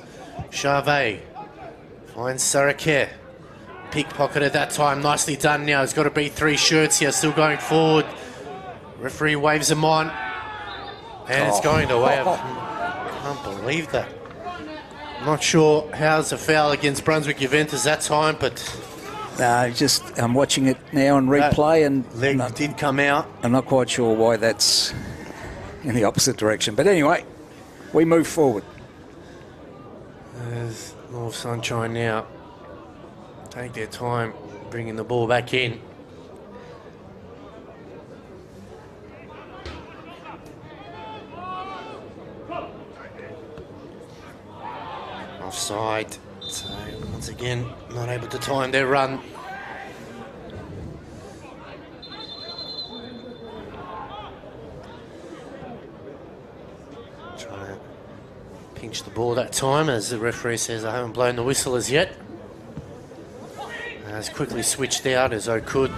Charvet finds Saraket. Pickpocketed that time, nicely done now. He's got to beat three shirts here, still going forward. Referee waves him on. And it's going the way of... Can't believe that. Not sure how's a foul against Brunswick Juventus that time, but... I'm watching it now on replay and... Leg did come out. I'm not quite sure why that's in the opposite direction. But anyway, we move forward. There's North Sunshine now. take their time bringing the ball back in. Offside. So once again, not able to time their run. Trying to pinch the ball that time, as the referee says I haven't blown the whistle as yet. Has quickly switched out as O'Could.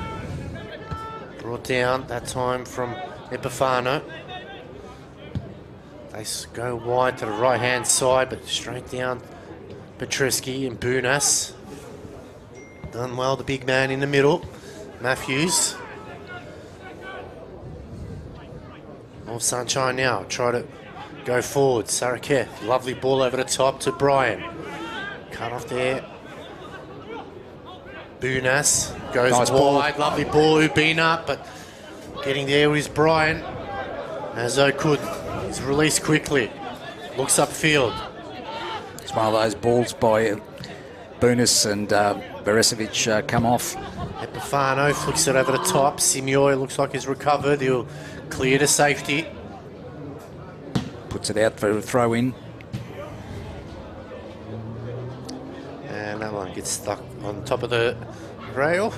Brought down that time from Epifano. They go wide to the right-hand side, but straight down Petreski and Bunas. Done well, the big man in the middle. Matthews. North Sunshine now. Try to go forward. Saraket. Lovely ball over the top to Brian. Cut off there. Bunas goes nice wide. ball. Lovely ball, Ubina, but getting there is Brian. As O'Could is released quickly. Looks upfield. It's one of those balls by Bunas and Beresevic come off. Epifano flicks it over the top. Simioi looks like he's recovered. He'll clear to safety. Puts it out for a throw in. And that one gets stuck on top of the rail.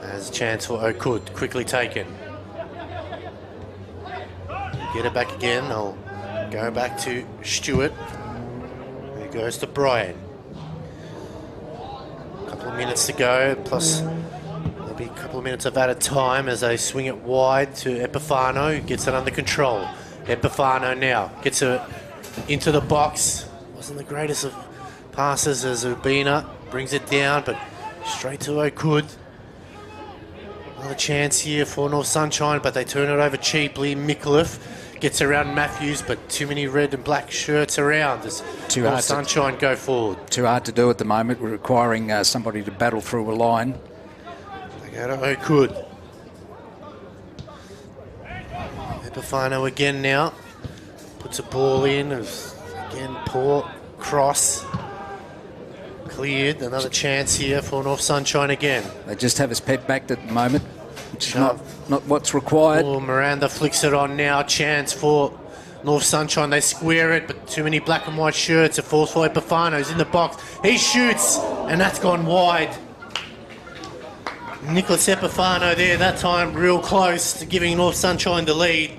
There's a chance for O'Could, quickly taken. Get it back again. They'll go back to Stewart. There goes to Brian. A couple of minutes to go, plus there'll be a couple of minutes of added time as they swing it wide to Epifano, who gets it under control. Epifano now gets it into the box. Wasn't the greatest of passes as Ubina brings it down, but straight to O'Could. Another chance here for North Sunshine, but they turn it over cheaply. Mikulev gets around Matthews, but too many red and black shirts around as North Sunshine go forward. Too hard to do at the moment. We're requiring somebody to battle through a line. They go to O'Could. Epifano again now. Puts a ball in. Again, poor cross. Cleared. Another chance here for North Sunshine again. They just have us pet backed at the moment, which is not what's required. Oh, Miranda flicks it on now. Chance for North Sunshine. They square it, but too many black and white shirts. It falls for Epifano's in the box. He shoots, and that's gone wide. Nicholas Epifano there, that time real close to giving North Sunshine the lead.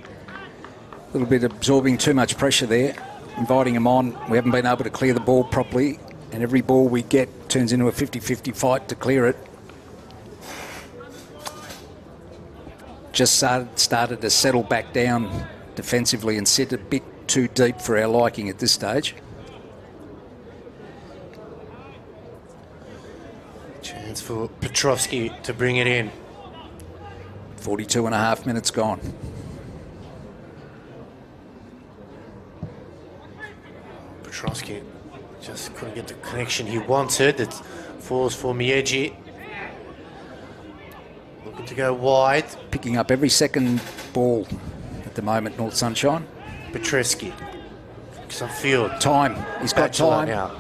A little bit absorbing too much pressure there, inviting him on. We haven't been able to clear the ball properly, and every ball we get turns into a 50-50 fight to clear it. Just started to settle back down defensively and sit a bit too deep for our liking at this stage. Chance for Petrovsky to bring it in. 42 and a half minutes gone. Petrovsky just couldn't get the connection he wanted. It falls for Mieji. Looking to go wide. Picking up every second ball at the moment, North Sunshine. Petrovsky. Some field. Time. He's got time. Now.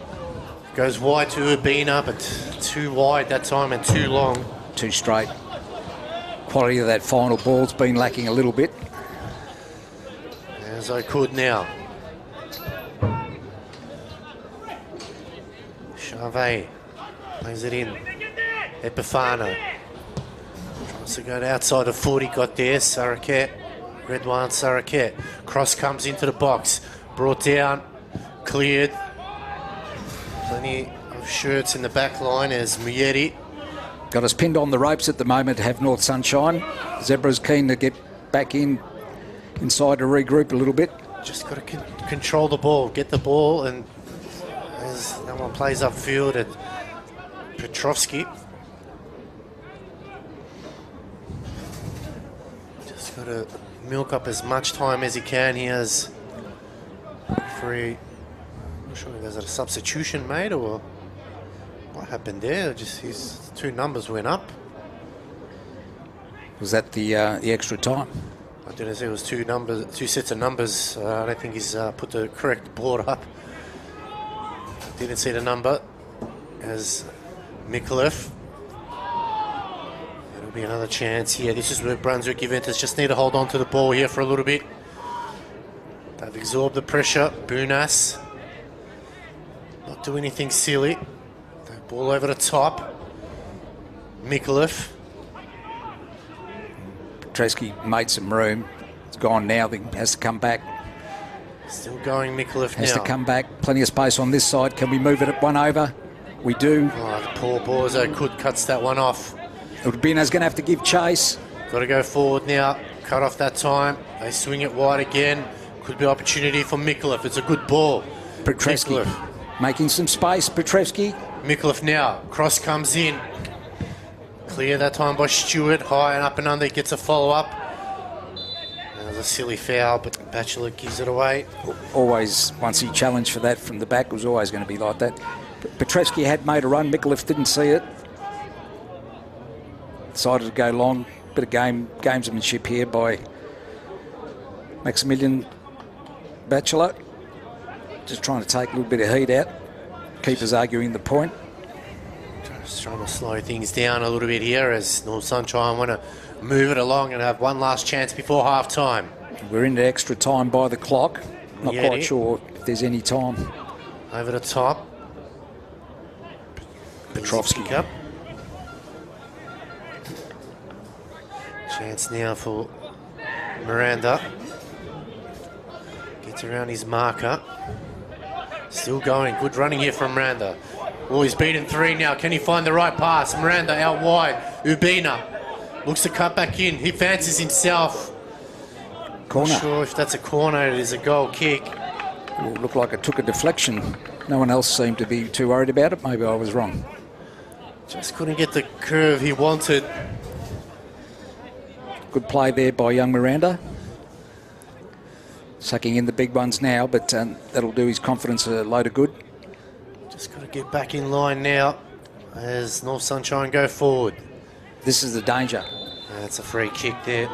Goes wide to Urbina, but too wide that time and too long. Too straight. Quality of that final ball's been lacking a little bit. As I could now. Charvet plays it in. Epifano tries to go to outside of 40. Got there. Saraket. Redwan Saraket. Cross comes into the box. Brought down. Cleared. Plenty of shirts in the back line as Muyeri. Got us pinned on the ropes at the moment to have North Sunshine. Zebra's keen to get back inside to regroup a little bit. Just got to control the ball, get the ball, and as no one plays upfield at Petrovsky. Just got to milk up as much time as he can. He has free. I'm not sure if there's a substitution made or what happened there. Just his two numbers went up. Was that the extra time? I didn't say it was two sets of numbers. I don't think he's put the correct board up. Didn't see the number. as Mikulev. It'll be another chance here. This is where Brunswick Juventus just need to hold on to the ball here for a little bit. They've absorbed the pressure. Bunas not do anything silly. The ball over the top. Mikulev. Petreski made some room. It's gone now. Has to come back. Still going Mikulev now. Has to come back. Plenty of space on this side. Can we move it at one over? We do. Oh, the poor Borzo cuts that one off. Urbina's going to have to give chase. Got to go forward now. Cut off that time. They swing it wide again. Could be opportunity for Mikulev. It's a good ball. Petreski making some space. Petreski. Mikulev now. Cross comes in. Clear that time by Stewart. High and up and under. Gets a follow-up. That was a silly foul, but Batchelor gives it away. Always, once he challenged for that from the back, it was always going to be like that. Petreski had made a run. Mikulev didn't see it. Decided to go long. Bit of gamesmanship here by Maximilian Batchelor. Just trying to take a little bit of heat out. Keepers arguing the point. Just trying to slow things down a little bit here as North Sunshine want to move it along and have one last chance before half-time. We're into extra time by the clock. Not Yeah, quite sure if there's any time. Over the top. Petrovski. Up. Chance now for Miranda. Gets around his marker. Still going. Good running here from Miranda. Oh, he's beaten 3 now. Can he find the right pass? Miranda out wide. Ubina looks to cut back in. He fancies himself. Corner. Not sure if that's a corner. It is a goal kick. It looked like it took a deflection. No one else seemed to be too worried about it. Maybe I was wrong. Just couldn't get the curve he wanted. Good play there by young Miranda. Sucking in the big ones now, but that'll do his confidence a load of good. Just got to get back in line now as North Sunshine go forward. This is the danger. That's a free kick there.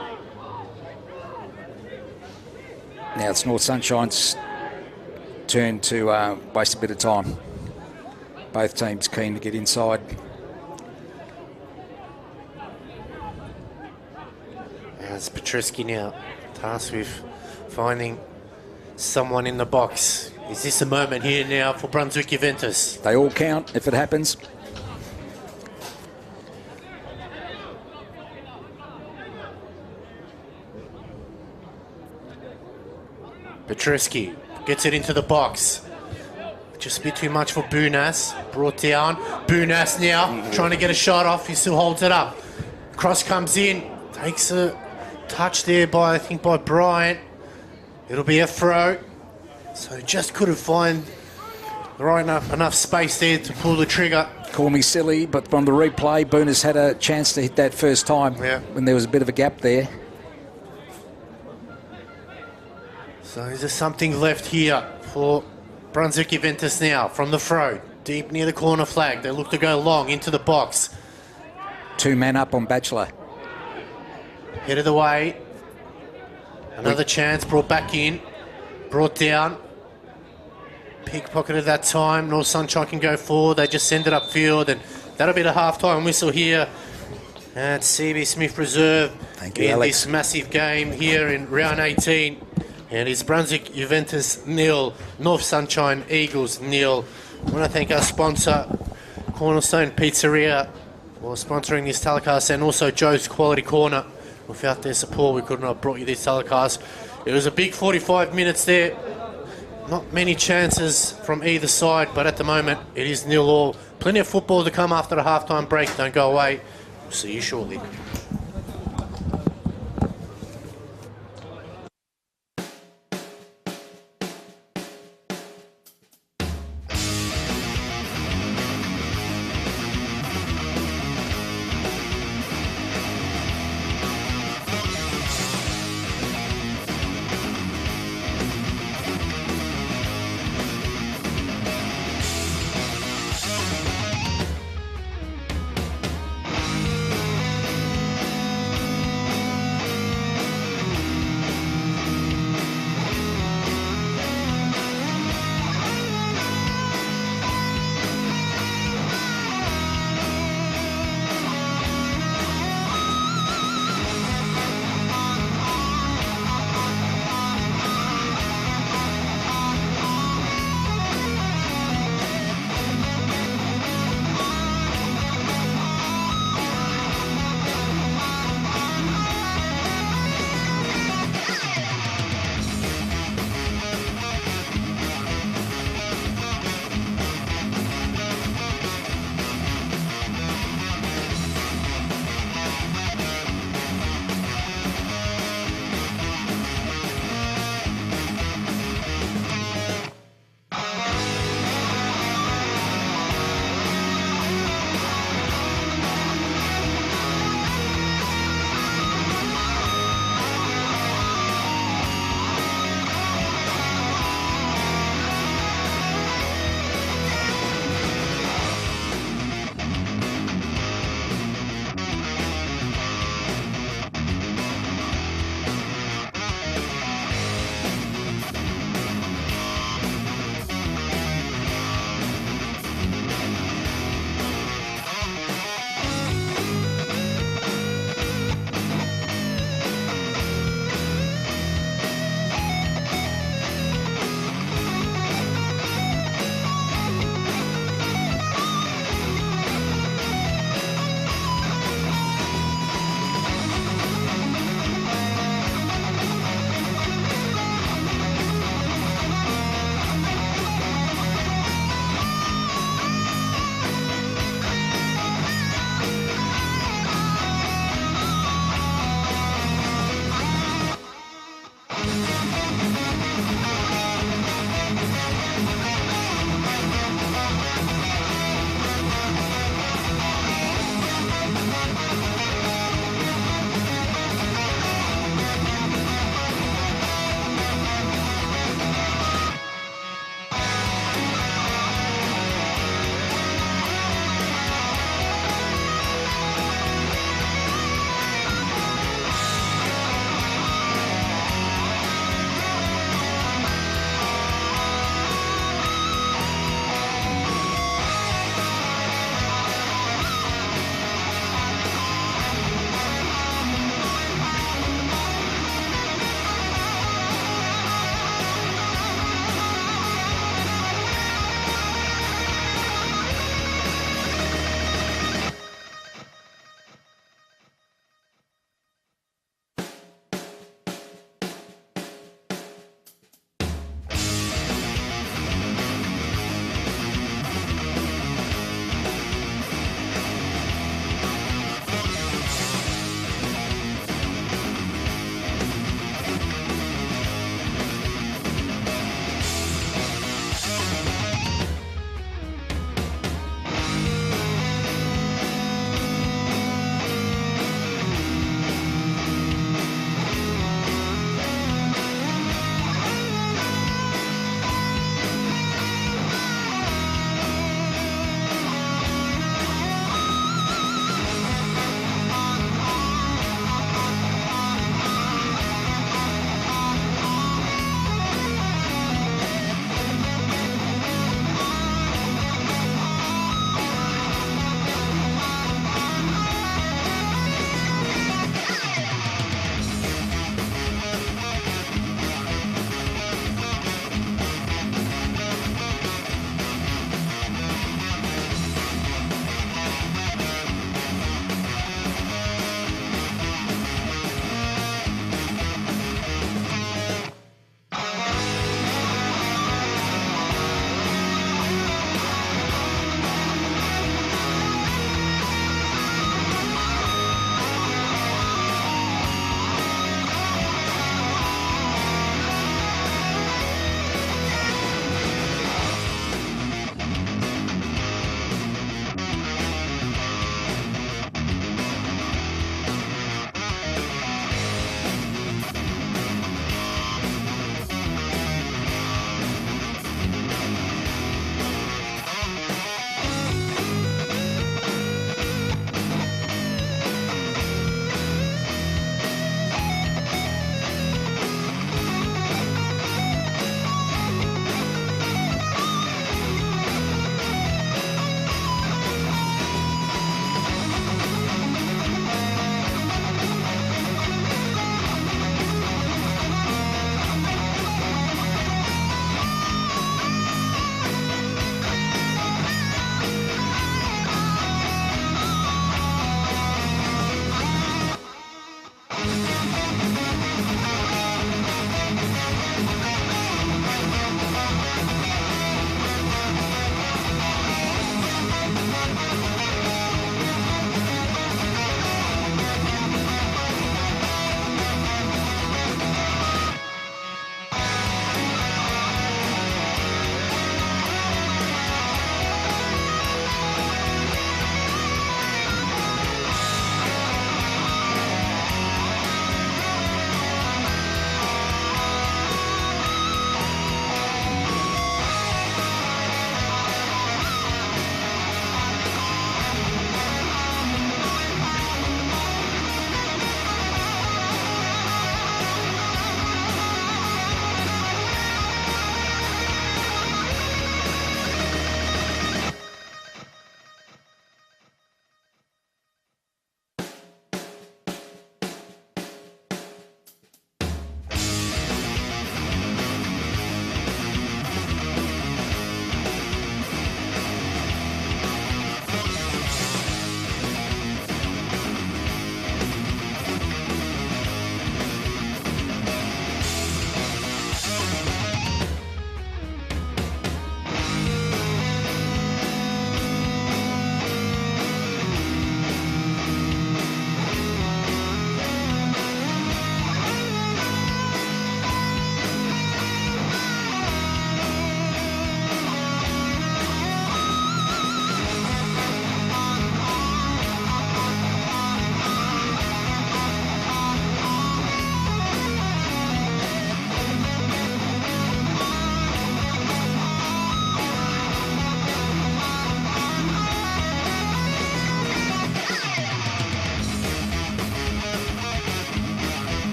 Now it's North Sunshine's turn to waste a bit of time. Both teams keen to get inside. It's Petreski now, tasked with finding someone in the box. Is this a moment here now for Brunswick Juventus? They all count if it happens. Petreski gets it into the box. Just a bit too much for Bunas. Brought down. Bunas now trying to get a shot off. He still holds it up. Cross comes in. Takes a touch there by, I think, by Bryant. It'll be a throw. So just couldn't find the right enough space there to pull the trigger. Call me silly, but from the replay, Bunas had a chance to hit that first time when there was a bit of a gap there. So is there something left here for Brunswick Juventus now from the throw? Deep near the corner flag. They look to go long into the box. 2 men up on Batchelor. Headed away. Another chance brought back in. Brought down. Pickpocketed that time. North Sunshine can go forward. They just send it upfield, and that'll be the half-time whistle here at CB Smith Reserve. Thank you, in Alex. this massive game here in round 18. And it's Brunswick Juventus 0, North Sunshine Eagles 0. I want to thank our sponsor, Cornerstone Pizzeria, for sponsoring this telecast, and also Joe's Quality Corner. Without their support, we could not have brought you this telecast. It was a big 45 minutes there. Not many chances from either side, but at the moment, it is 0-0. Plenty of football to come after the halftime break. Don't go away. We'll see you shortly.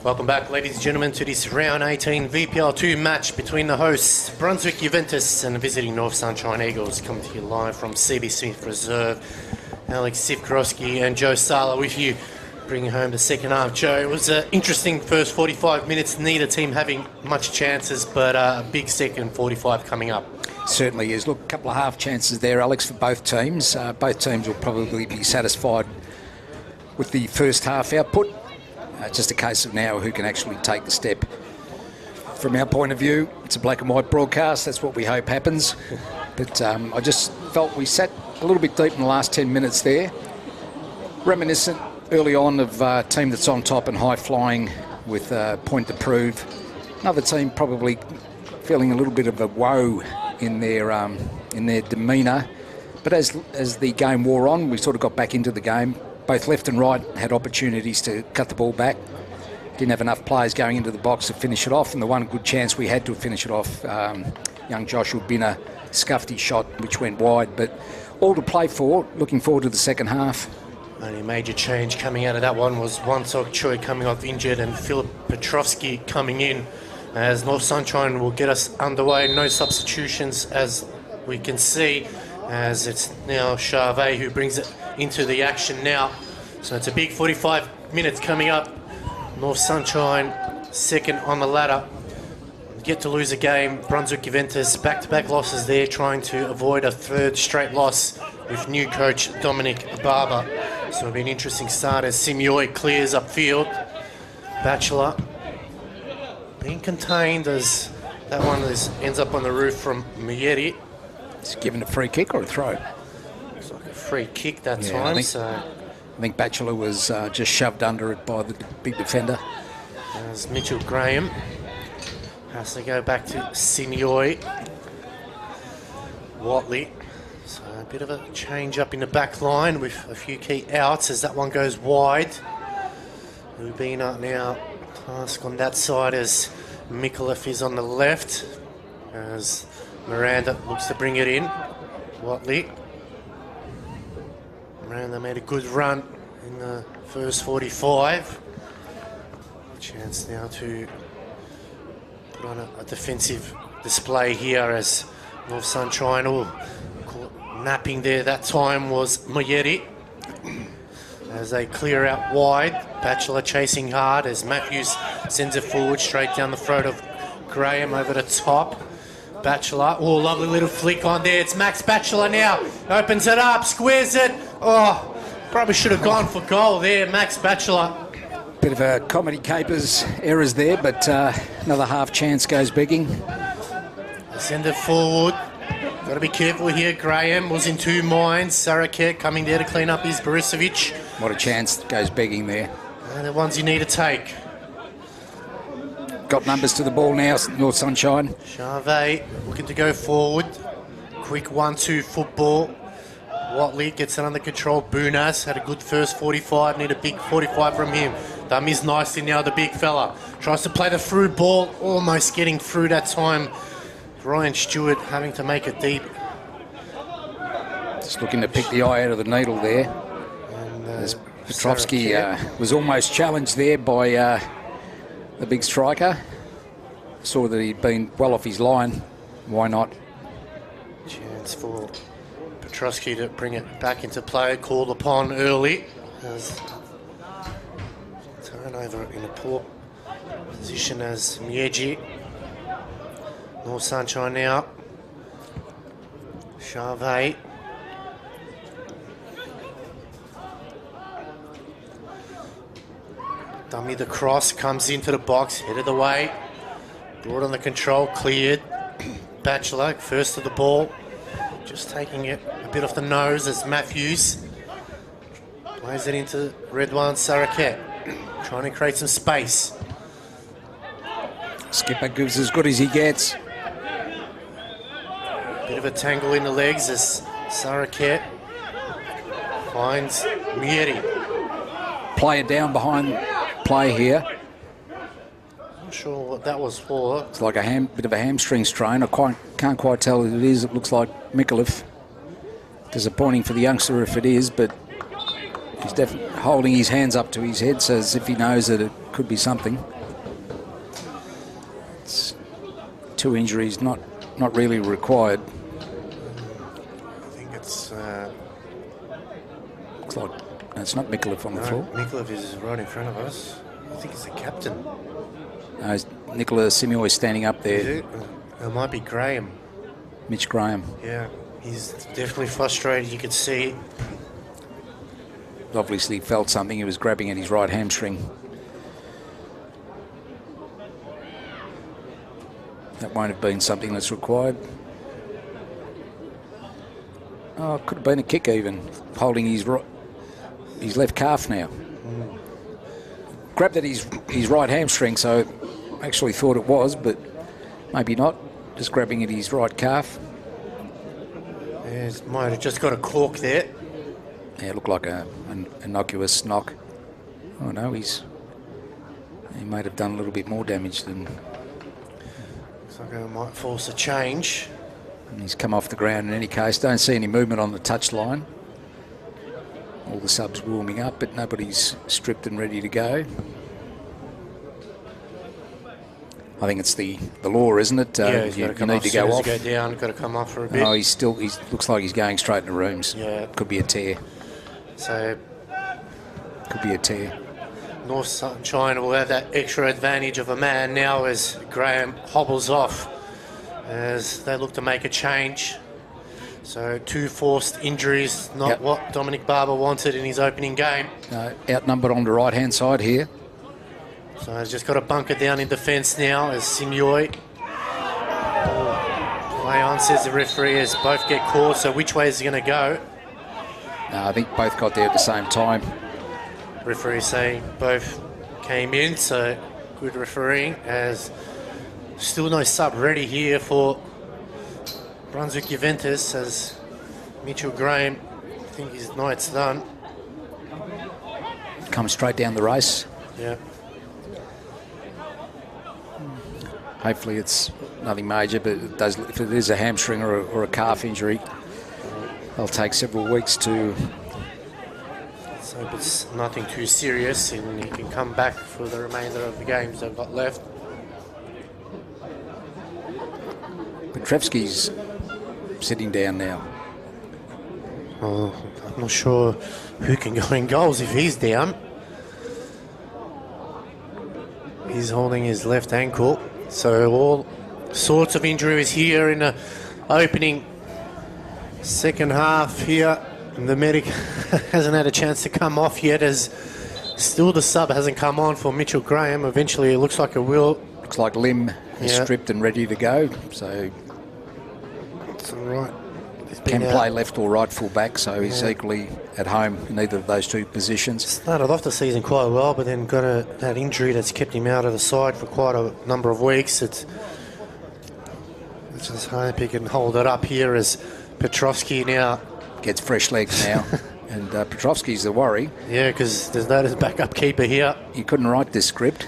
Welcome back, ladies and gentlemen, to this round 18 VPL 2 match between the hosts Brunswick Juventus and the visiting North Sunshine Eagles. Coming to you live from CB Smith Reserve. Alex Sivkrowski and Joe Sala with you, bringing home the second half. Joe, it was an interesting first 45 minutes, neither team having much chances, but a big second 45 coming up. Certainly is. Look, a couple of half chances there, Alex, for both teams. Both teams will probably be satisfied with the first half output. Just a case of now who can actually take the step. From our point of view, it's a black and white broadcast. That's what we hope happens. But I just felt we sat a little bit deep in the last 10 minutes there. Reminiscent early on of a team that's on top and high-flying with a point to prove. Another team probably feeling a little bit of a woe in their demeanour. But as the game wore on, we sort of got back into the game. Both left and right had opportunities to cut the ball back. Didn't have enough players going into the box to finish it off, and the one good chance we had to finish it off, young Joshua Binner scuffed his shot, which went wide. But all to play for. Looking forward to the second half. Only major change coming out of that one was Wansok Choi coming off injured and Philip Petrovsky coming in, as North Sunshine will get us underway. No substitutions, as we can see, as it's now Charvet who brings it into the action now. So it's a big 45 minutes coming up. North Sunshine second on the ladder. Get to lose a game. Brunswick Juventus back-to-back losses there, trying to avoid a third straight loss with new coach Dominic Barber. So it'll be an interesting start as Simioi clears upfield. Batchelor being contained as that one ends up on the roof from Mieri. It's given a free kick or a throw? Looks like a free kick that time. I think Batchelor was just shoved under it by the big defender. As Mitchell Graham has to go back to Simioi. Watley. So a bit of a change up in the back line with a few key outs as that one goes wide. Rubina now task on that side as Mikulev is on the left. As Miranda looks to bring it in. Watley. Miranda made a good run in the first 45. Chance now to put on a defensive display here as North Sunshine napping there. That time was Moyeri. As they clear out wide, Batchelor chasing hard as Matthews sends it forward straight down the throat of Graham over the top. Batchelor, oh, lovely little flick on there. It's Max Batchelor now. Opens it up, squares it. Oh, probably should have gone for goal there, Max Batchelor. Bit of a comedy capers errors there, but another half chance goes begging. Send it forward. Got to be careful here. Graham was in two minds. Saraket coming there to clean up his Borisovic. What a chance goes begging there. And the ones you need to take. Got numbers to the ball now, North Sunshine. Charvet looking to go forward. Quick 1-2 football. Watley gets it under control. Bunas had a good first 45. Need a big 45 from him. Dummies nicely now, the big fella. Tries to play the through ball. Almost getting through that time. Ryan Stewart having to make it deep. Just looking to pick the eye out of the needle there. And, as Petrovsky was almost challenged there by the big striker. Saw that he'd been well off his line. Why not? Chance for Petrovsky to bring it back into play. Called upon early. As turnover in a poor position as Mieji. North Sunshine now. Charvet. Dummy the cross, comes into the box, headed away. Brought on the control, cleared. Batchelor, first to the ball. Just taking it a bit off the nose as Matthews plays it into Redwan Saraket. Trying to create some space. Skipper gives as good as he gets. Bit of a tangle in the legs as Saraket finds Mieri. Player down behind play here. Not sure what that was for. It's like a bit of a hamstring strain. I can't quite tell what it is. It looks like Mikulev. Disappointing for the youngster if it is, but He's definitely holding his hands up to his head, so as if he knows that it could be something. It's 2 injuries, not really required. I think it's... Looks like it's not Mikulev on the floor. Mikulev is right in front of us. I think it's the captain. No, Nikola Simioj is standing up there. Is it? It might be Graham. Mitch Graham. Yeah, he's definitely frustrated. You could see. Obviously felt something. He was grabbing at his right hamstring. That won't have been something that's required. Oh, it could have been a kick even. Holding his left calf now. Grabbed at his right hamstring, so actually thought it was, but maybe not. Just grabbing at his right calf. Yeah, might have just got a cork there. Yeah, it looked like an innocuous knock. Oh no, he might have done a little bit more damage than... Looks like it might force a change. And he's come off the ground in any case. Don't see any movement on the touch line. All the subs warming up, but nobody's stripped and ready to go. I think it's the law, isn't it? Yeah, he's you got to come need off. to go off. Go down, got to come off for a bit. Oh, he looks like he's going straight into rooms. Yeah. Could be a tear. So Could be a tear. North Sunshine will have that extra advantage of a man now as Graham hobbles off as they look to make a change. So 2 forced injuries, not what Dominic Barber wanted in his opening game. Outnumbered on the right-hand side here. So he's just got to bunker down in defence now as Simioj. Play on, says the referee, as both get caught. So which way is he going to go? No, I think both got there at the same time. Referee saying both came in, so good refereeing, as still no sub ready here for Brunswick Juventus, as Mitchell Graham, I think his night's done. Comes straight down the race. Yeah. Hopefully it's nothing major, but if it is a hamstring or a calf injury, they'll take several weeks to... So if it's nothing too serious, and he can come back for the remainder of the games they've got left. Petrevsky's sitting down now. Oh, I'm not sure who can go in goals if he's down. He's holding his left ankle. So all sorts of injuries here in the opening second half here. And the medic hasn't had a chance to come off yet, as still the sub hasn't come on for Mitchell Graham. Eventually it looks like it will. Looks like Lim is stripped and ready to go. So it's all right. Can play left or right full back, so he's equally at home in either of those two positions. Started off the season quite well, but then got that injury that's kept him out of the side for quite a number of weeks. It's just hope he can hold it up here as Petrovsky now gets fresh legs now. And Petrovsky's the worry. Yeah, because there's no backup keeper here. He couldn't write this script.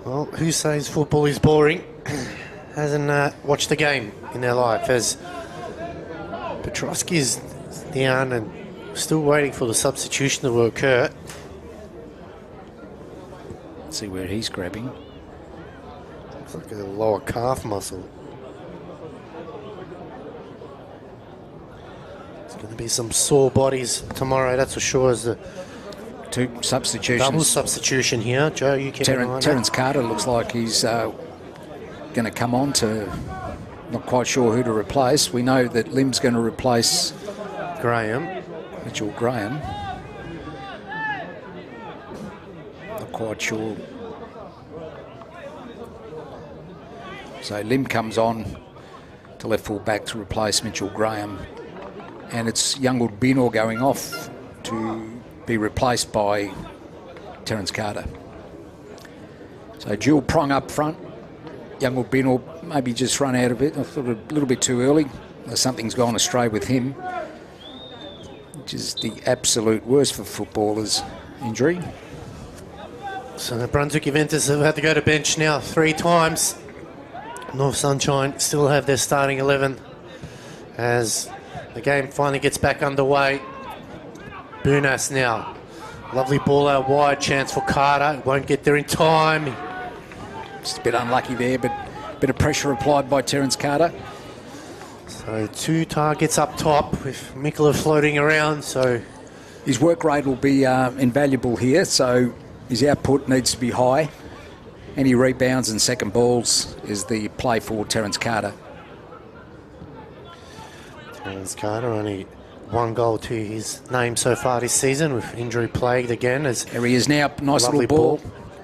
Well, who says football is boring hasn't watched the game in their life, as Petrovsky's down and still waiting for the substitution to occur. Let's see where he's grabbing. Looks like a lower calf muscle. There's going to be some sore bodies tomorrow, that's for sure, as the 2 substitutions. double substitution here. Joe, you keep an eye on Terence Carter looks like he's going to come on to... Not quite sure who to replace. We know that Lim's going to replace Graham. Mitchell Graham. Not quite sure. So Lim comes on to left full back to replace Mitchell Graham. And it's young Binor going off to be replaced by Terence Carter. So dual prong up front. Young Binor maybe just run out of it. I thought a little bit too early. Something's gone astray with him, which is the absolute worst for footballers, injury. So the Brunswick Juventus have had to go to bench now 3 times. North Sunshine still have their starting 11 as the game finally gets back underway. Bunas now. Lovely ball out wide, chance for Carter. Won't get there in time. Just a bit unlucky there, but a bit of pressure applied by Terence Carter. So 2 targets up top with Mikula floating around. So his work rate will be invaluable here, so his output needs to be high. Any rebounds and second balls is the play for Terence Carter. Terence Carter only 1 goal to his name so far this season, with injury plagued again. As there he is now, nice lovely little ball.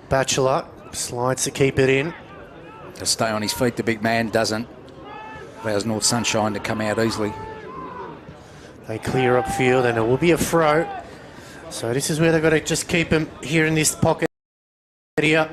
Batchelor slides to keep it in. To stay on his feet, the big man doesn't. Allows North Sunshine to come out easily. They clear up field and it will be a throw. So this is where they've got to just keep him here in this pocket area.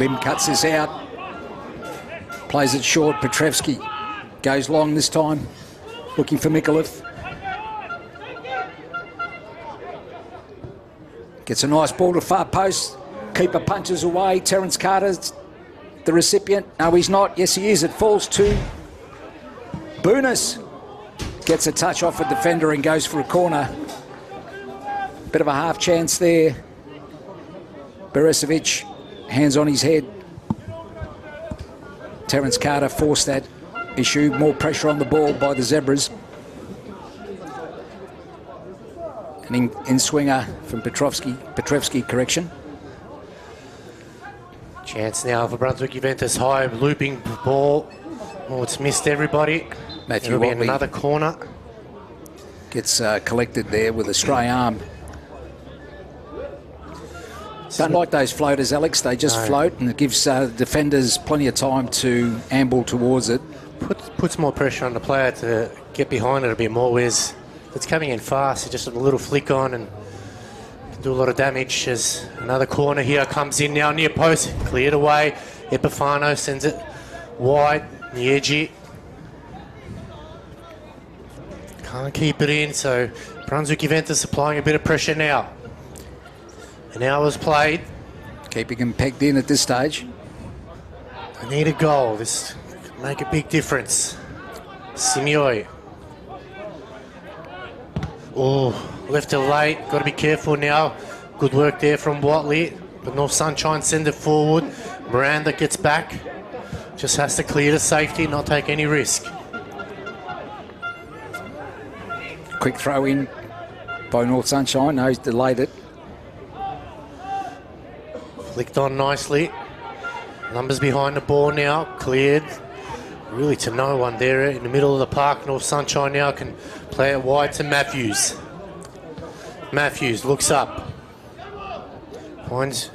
Lim cuts this out. Plays it short. Petrevsky goes long this time. Looking for Mikulev. Gets a nice ball to far post. Keeper punches away. Terence Carter's the recipient. No, he's not. Yes, he is. It falls to Bunis. Gets a touch off a defender and goes for a corner. Bit of a half chance there. Beresovic, hands on his head. Terence Carter forced that issue. More pressure on the ball by the Zebras. An in-swinger from Petrevsky, correction. Chance now for Brunswick Juventus. High looping ball. Oh, it's missed everybody. Matthew It'll be Watley another corner. gets collected there with a stray arm. Don't like those floaters, Alex. They just float, and it gives defenders plenty of time to amble towards it. Puts more pressure on the player to get behind it a bit more. Whereas it's coming in fast, it's just a little flick on and can do a lot of damage. As another corner here comes in now near post, cleared away. Epifano sends it wide, Niegi. Can't keep it in, so Brunswick Juventus applying a bit of pressure now. An hour's played. Keeping him pegged in at this stage. They need a goal. This could make a big difference. Simioi. Oh, left it late. Got to be careful now. Good work there from Watley. But North Sunshine send it forward. Miranda gets back. Just has to clear to safety, not take any risk. Quick throw in by North Sunshine. No, he's delayed it. Flicked on nicely. Numbers behind the ball now. Cleared. Really to no one there in the middle of the park. North Sunshine now can play it wide to Matthews. Matthews looks up. Finds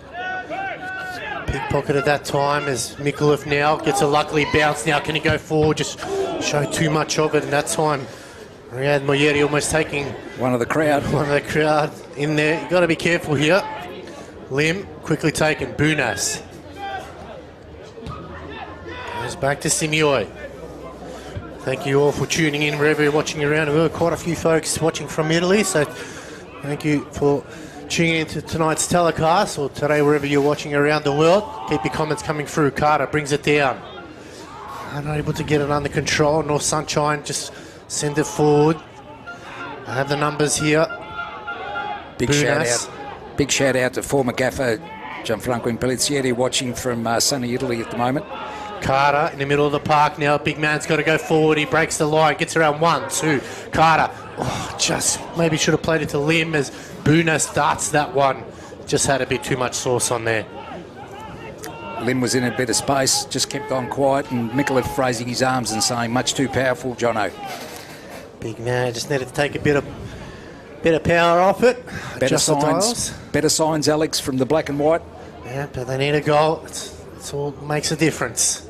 pickpocket at that time as Mikulev now gets a luckily bounce now. Can he go forward? Just show too much of it, and that time Riyad Moyeri almost taking one of the crowd in there. You've got to be careful here. Lim quickly taken. Bunas goes back to Simioi. Thank you all for tuning in wherever you're watching around. We've got quite a few folks watching from Italy, so thank you for tuning in to tonight's telecast, or today wherever you're watching around the world. Keep your comments coming through. Carter brings it down. Unable to get it under control. North Sunshine just send it forward. I have the numbers here. Big shout out to former gaffer Gianfranco Impellizieri watching from sunny Italy at the moment. Carter in the middle of the park now. Big man's got to go forward. He breaks the line. Gets around 1, 2. Carter. Oh, just maybe should have played it to Lim as Buna starts that one. Just had a bit too much sauce on there. Lim was in a bit of space. Just kept on quiet, and Mikulev raising his arms and saying, much too powerful, Jono. Big man just needed to take a bit of power off it. Better signs, Alex, from the black and white. Yeah, but they need a goal. It's all makes a difference.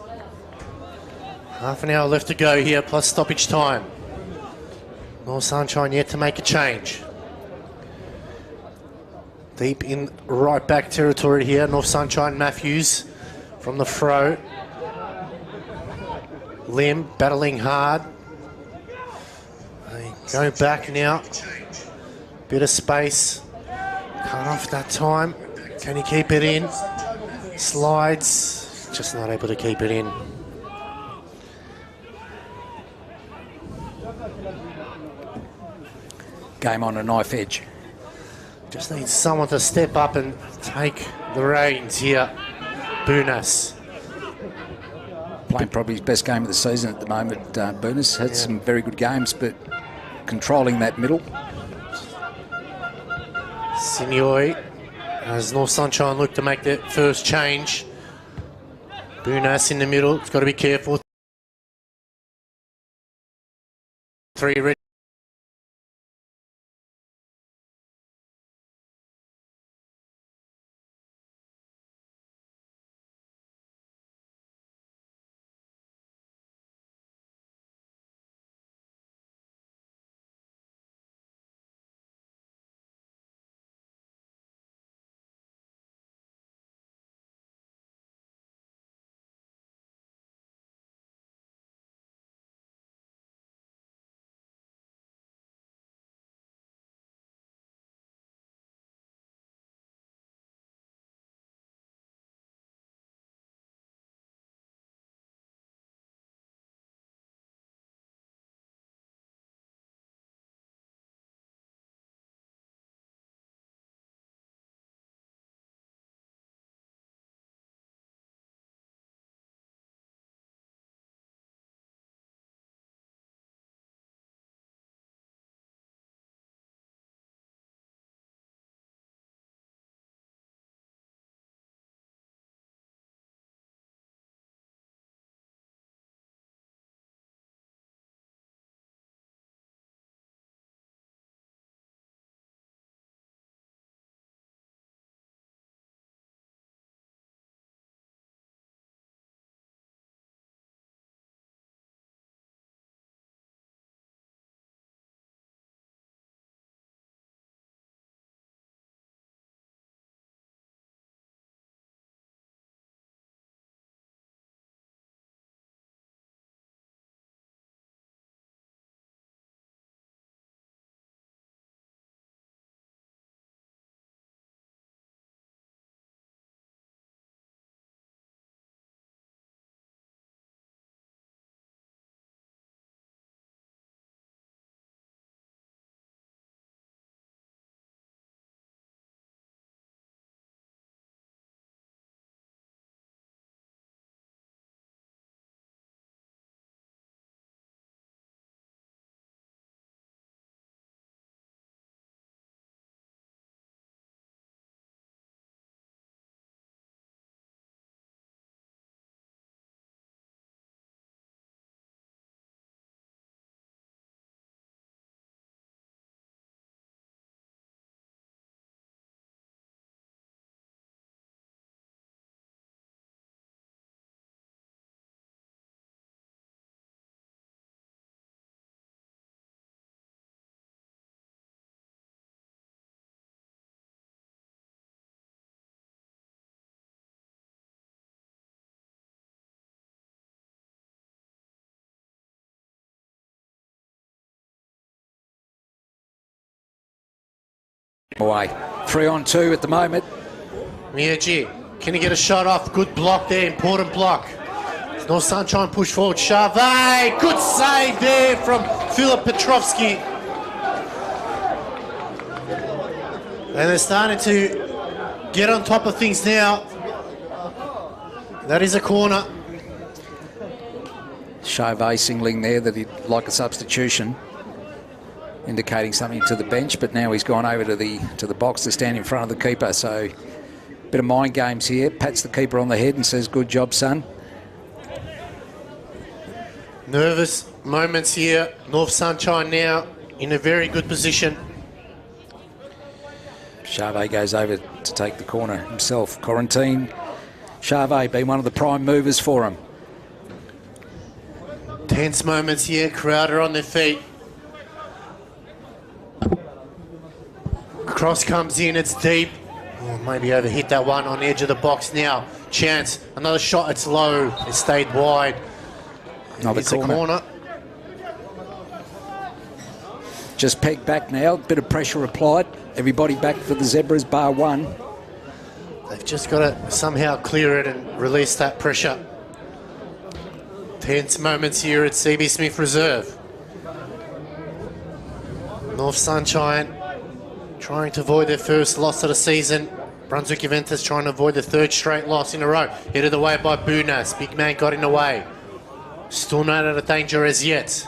Half an hour left to go here, plus stoppage time. North Sunshine yet to make a change. Deep in right back territory here. North Sunshine, Matthews from the throw. Lim battling hard. They go back now. Bit of space. Cut off that time. Can he keep it in? Slides. Just not able to keep it in. Game on a knife edge. Just needs someone to step up and take the reins here. Bunas. Playing probably his best game of the season at the moment. Bunas had some very good games, but controlling that middle. Simioi, as North Sunshine look to make their first change. Bunas in the middle. It's got to be careful. 3 ready. away. 3-on-2 at the moment. Miyaji, can he get a shot off? Good block there, important block. North Sunshine push forward. Charvet, good save there from Filip Petrovski. And they're starting to get on top of things now. That is a corner. Chauvet singling there that he'd like a substitution, indicating something to the bench, but now he's gone over to the box to stand in front of the keeper. So a bit of mind games here. Pats the keeper on the head and says, "Good job, son." Nervous moments here. North Sunshine now in a very good position. Chauvet goes over to take the corner himself. Quarantine. Chauvet been one of the prime movers for him. Tense moments here. Crowder on their feet. Cross comes in. It's deep. Oh, maybe overhit that one on the edge of the box now. Chance. Another shot. It's low. It stayed wide. Another corner. Just pegged back now. Bit of pressure applied. Everybody back for the Zebras, bar one. They've just got to somehow clear it and release that pressure. Tense moments here at CB Smith Reserve. North Sunshine trying to avoid their first loss of the season. Brunswick Juventus trying to avoid the third straight loss in a row. Headed away by Bunas. Big man got in the way. Still not out of danger as yet.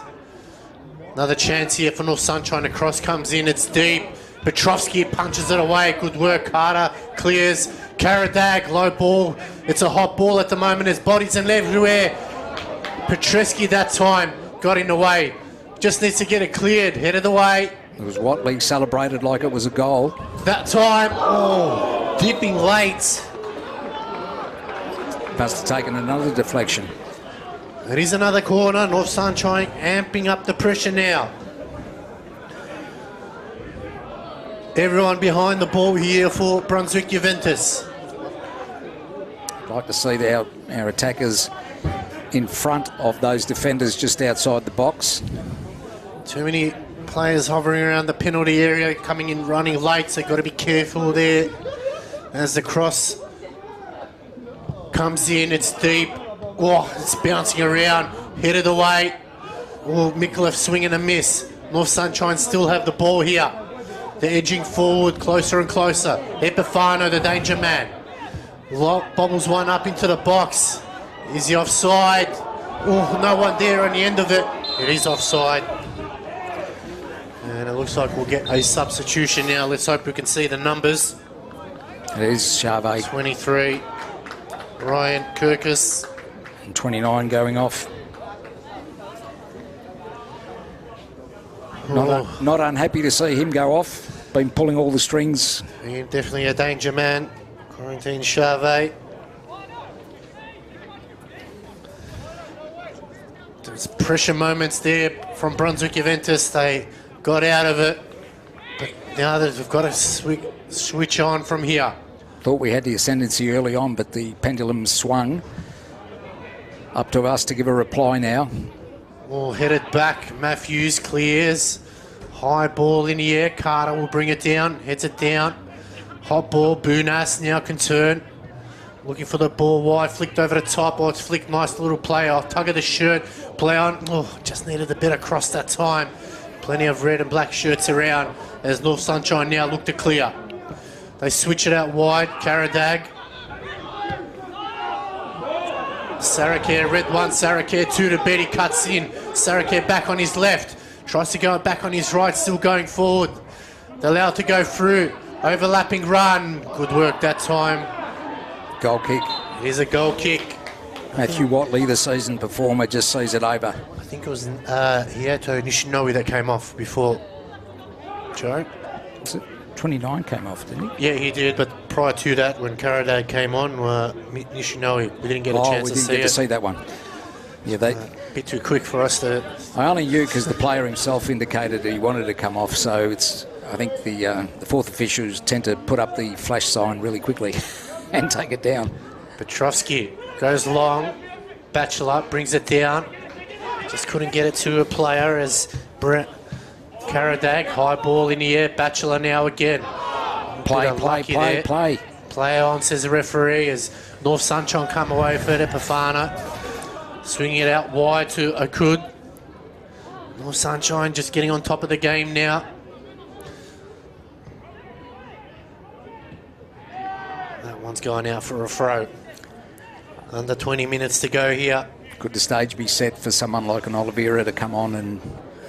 Another chance here for North Sunshine. The cross comes in. It's deep. Petrovski punches it away. Good work. Carter clears. Karadag, low ball. It's a hot ball at the moment. There's bodies and everywhere. Petrovski that time got in the way. Just needs to get it cleared. Headed away. It was Watley celebrated like it was a goal. That time, oh, dipping late. Must have taken another deflection. It is another corner. North Sunshine amping up the pressure now. Everyone behind the ball here for Brunswick Juventus. I'd like to see our attackers in front of those defenders just outside the box. Too many players hovering around the penalty area, coming in running late, so got to be careful there. As the cross comes in, it's deep. Oh, it's bouncing around, headed away. Oh, Mikulev swinging a miss. North Sunshine still have the ball here. They're edging forward, closer and closer. Epifano, the danger man. Bobbles one up into the box. Is he offside? Oh, no one there on the end of it. It is offside. And it looks like we'll get a substitution now. Let's hope we can see the numbers. It is Charvet. 23, Ryan Kirkus. And 29 going off. Not unhappy to see him go off. Been pulling all the strings. Definitely a danger man. Quarantine Charvet. There's pressure moments there from Brunswick Juventus. They got out of it. But now they've got to switch on from here. Thought we had the ascendancy early on, but the pendulum swung. Up to us to give a reply now. Oh, headed back. Matthews clears. High ball in the air. Carter will bring it down. Heads it down. Hot ball. Bunas now can turn. Looking for the ball wide. Flicked over the top. Oh, it's flicked. Nice little play off. Tug of the shirt. Play on. Oh, just needed a bit of cross that time. Plenty of red and black shirts around as North Sunshine now look to clear. They switch it out wide. Karadag. Sarakir, red one, Sarakir two to Betty, cuts in. Sarakir back on his left. Tries to go back on his right, still going forward. They're allowed to go through. Overlapping run. Good work that time. Goal kick. It is a goal kick. Matthew Watley, the season performer, just sees it over. I think it was Hiato Nishinoe that came off before. Joe? Was it 29 came off, didn't he? Yeah, he did, but prior to that, when Karadag came on, Nishinoe, we didn't get a chance to see it. We didn't get to see that one. Yeah, they... a bit too quick for us to... I only knew because the player himself indicated he wanted to come off, so it's... I think the fourth officials tend to put up the flash sign really quickly and take it down. Petrovski goes long. Batchelor brings it down. Just couldn't get it to a player as Karadag, high ball in the air. Batchelor now again. Play. Play on, says the referee, as North Sunshine come away for it. Epifano swinging it out wide to Akud. North Sunshine just getting on top of the game now. That one's going out for a throw. Under 20 minutes to go here. Could the stage be set for someone like an Oliveira to come on and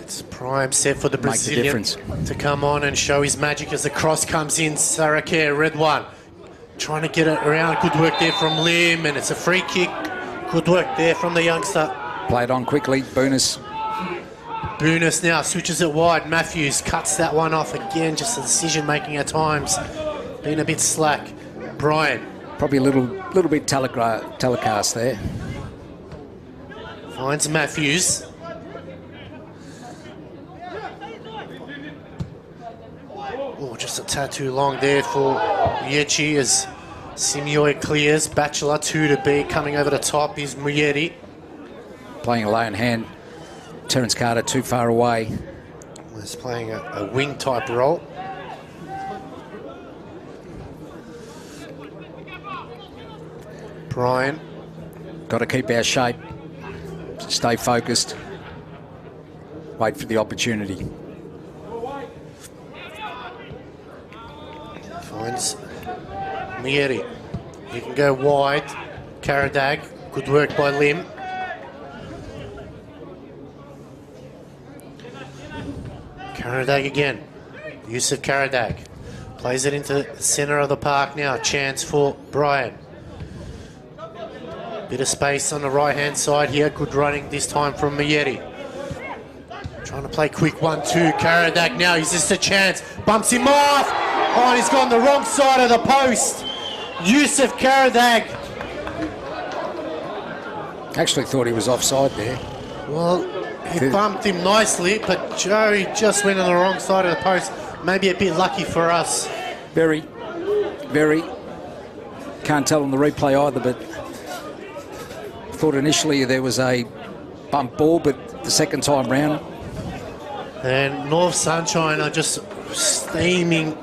it's prime set for the make the Brazilian difference? to come on and show his magic as the cross comes in. Sarake, red one. Trying to get it around. Good work there from Lim, and it's a free kick. Good work there from the youngster. Play it on quickly, Boonus. Boonus now switches it wide. Matthews cuts that one off again. Just the decision making at times being a bit slack. Brian. Probably a little bit telecast there. Finds Matthews. Oh, just a tad too long there for Yechi as Simioi clears. Bachelor 2 to B. Coming over the top is Muyeri. Playing a lone hand. Terence Carter too far away. He's playing a wing type role. Brian. Got to keep our shape. Stay focused. Wait for the opportunity. Finds Mieri. He can go wide. Karadag. Good work by Lim. Karadag again. Yusuf Karadag. Plays it into the centre of the park now. Chance for Brian. Bit of space on the right-hand side here. Good running this time from Mieri. Trying to play quick 1-2. Karadag now. Is this a chance? Bumps him off. Oh, and he's gone the wrong side of the post. Yusuf Karadag. Actually thought he was offside there. Well, he bumped him nicely, but Joey just went on the wrong side of the post. Maybe a bit lucky for us. Very. Can't tell on the replay either, but thought initially there was a bump ball, but the second time round. And North Sunshine are just steaming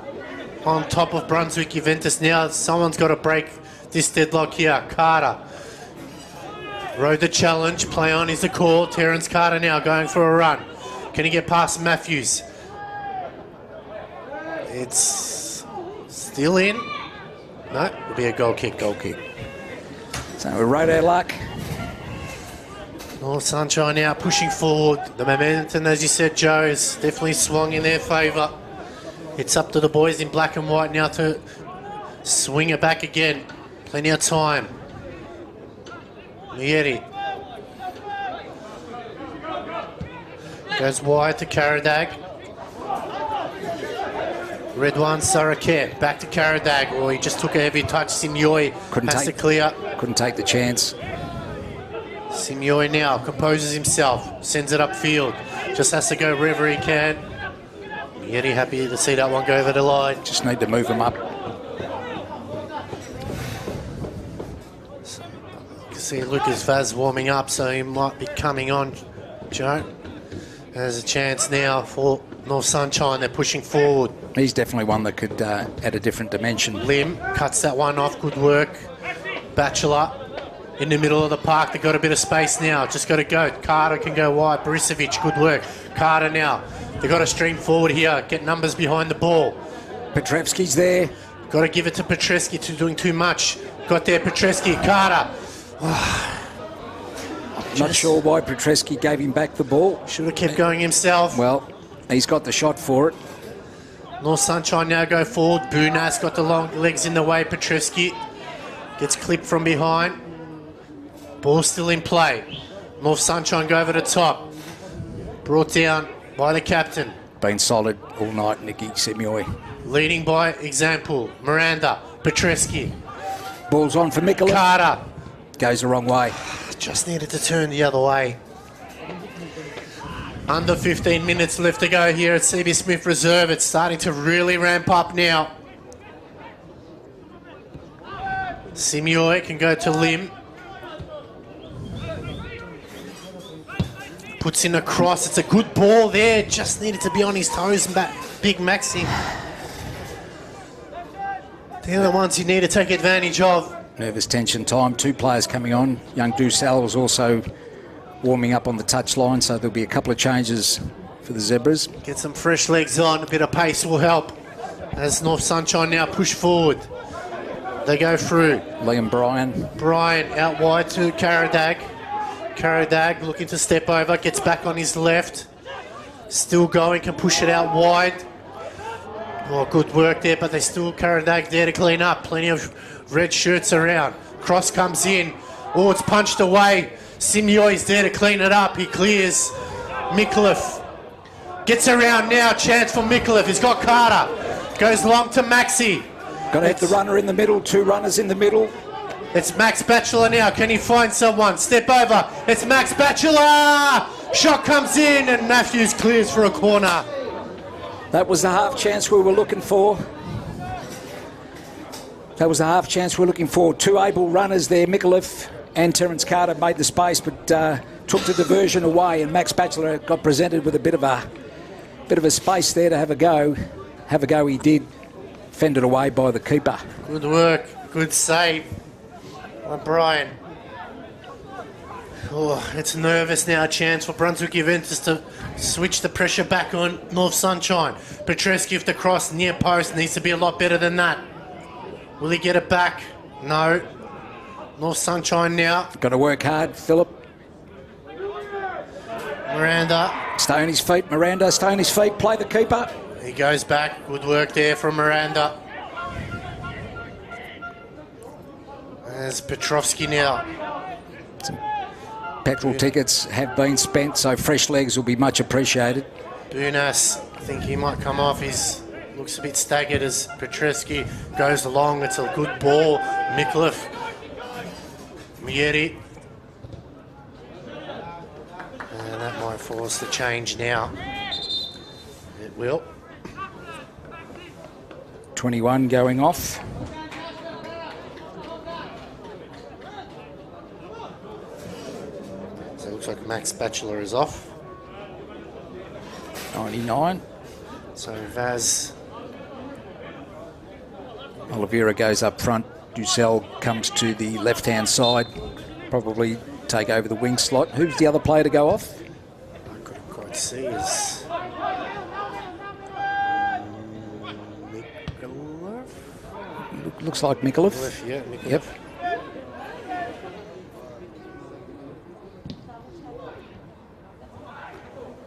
on top of Brunswick Juventus now. Someone's got to break this deadlock here. Carter rode the challenge. Play on is the call. Terence Carter now going for a run. Can he get past Matthews? It's still in. No, it'll be a goal kick. So we rode our luck. North Sunshine now pushing forward. The momentum, as you said, Joe, is definitely swung in their favour. It's up to the boys in black and white now to swing it back again. Plenty of time. Mieri goes wide to Karadag. Red one, Sarake. Back to Karadag. Oh, he just took a heavy touch. Simioi has to clear. Couldn't take the chance. Simioi now composes himself. Sends it upfield. Just has to go wherever he can. Mieri happy to see that one go over the line. Just need to move him up. You can see Lucas Vaz warming up, so he might be coming on, Joe. There's a chance now for North Sunshine. They're pushing forward. He's definitely one that could add a different dimension. Lim cuts that one off. Good work. Bachelor in the middle of the park. They've got a bit of space now. Just got to go. Carter can go wide. Borisevic, good work. Carter now. They've got to stream forward here. Get numbers behind the ball. Petrevski's there. Got to give it to Petreski. Doing too much. Got there, Petreski. Carter. Not sure why Petreski gave him back the ball. Should have kept going himself. Well, he's got the shot for it. North Sunshine now go forward. Bunas got the long legs in the way. Petreski gets clipped from behind. Ball still in play. North Sunshine go over the top. Brought down by the captain. Been solid all night, Nicky Simioi. Leading by example. Miranda. Petreski. Ball's on for Mikola. Carter. Goes the wrong way. Just needed to turn the other way. Under 15 minutes left to go here at CB Smith Reserve. It's starting to really ramp up now. Simioi can go to Lim. Puts in a cross. It's a good ball there. Just needed to be on his toes. Big Maxim. They're the ones you need to take advantage of. Nervous tension time. 2 players coming on. Young Dussel was also warming up on the touchline, so there'll be a couple of changes for the Zebras. Get some fresh legs on. A bit of pace will help. As North Sunshine now push forward. They go through. Liam Bryan. Bryan out wide to Karadag. Karadag looking to step over. Gets back on his left. Still going. Can push it out wide. Oh, good work there, but they still Karadag there to clean up. Plenty of red shirts around. Cross comes in. Oh, it's punched away. Simioi's there to clean it up. He clears. Micallef gets around now. Chance for Micallef. He's got Carter. Goes long to Maxi. Got to have the runner in the middle. 2 runners in the middle. It's Max Batchelor now. Can he find someone? Step over. It's Max Batchelor. Shot comes in and Matthews clears for a corner. That was the half chance we were looking for. That was the half chance we were looking for. 2 able runners there. Micallef and Terence Carter made the space, but took the diversion away, and Max Batchelor got presented with a bit of a space there to have a go. Have a go he did. Fended away by the keeper. Good work. Good save. O'Brien. Oh, it's nervous now. A chance for Brunswick Juventus to switch the pressure back on North Sunshine. Petrescu with the cross near post needs to be a lot better than that. Will he get it back? No. North Sunshine now. Got to work hard, Phillip. Miranda. Stay on his feet, Miranda. Stay on his feet. Play the keeper. He goes back. Good work there from Miranda. There's Petrovsky now. Petrol tickets have been spent, so fresh legs will be much appreciated. Bunas, I think he might come off. He's looks a bit staggered as Petrescu goes along. It's a good ball. Micallef. Mieri. And that might force the change now. It will. 21 going off. So it looks like Max Batchelor is off. 99. So Vaz. Oliveira goes up front. Dussel comes to the left-hand side. Probably take over the wing slot. Who's the other player to go off? I couldn't quite see his. Looks like Micallef. Yeah, Micallef. Yep.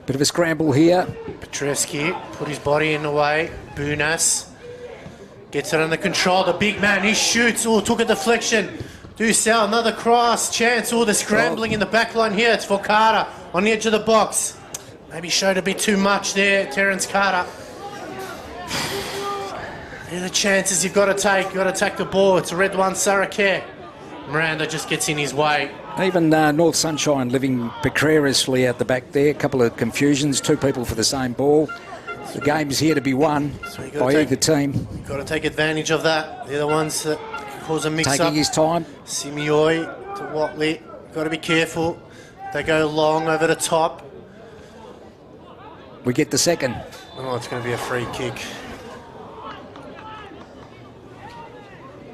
Bit of a scramble here. Petrescu put his body in the way. Bunas gets it under control. The big man, he shoots. Oh, took a deflection. Dussel, another cross. Chance. Oh, the scrambling in the back line here. It's for Carter on the edge of the box. Maybe showed a bit too much there, Terence Carter. They're the chances you've got to take. You've got to take the ball. It's a red one, Saracare. Miranda just gets in his way. Even North Sunshine living precariously out the back there. A couple of confusions. 2 people for the same ball. The game's here to be won by either team. You've got to take advantage of that. They're the ones that cause a mix-up. Taking his time. Simioi to Watley. Got to be careful. They go long over the top. We get the second. Oh, it's going to be a free kick.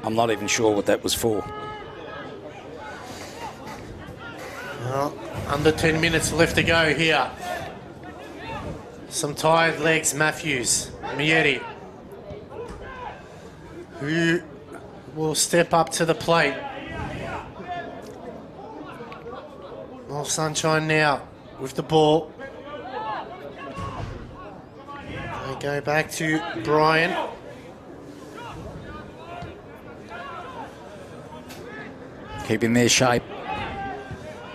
I'm not even sure what that was for. Well, under 10 minutes left to go here. Some tired legs, Matthews. Mieri. Who will step up to the plate. North Sunshine now with the ball. They go back to Bryan. Keeping their shape.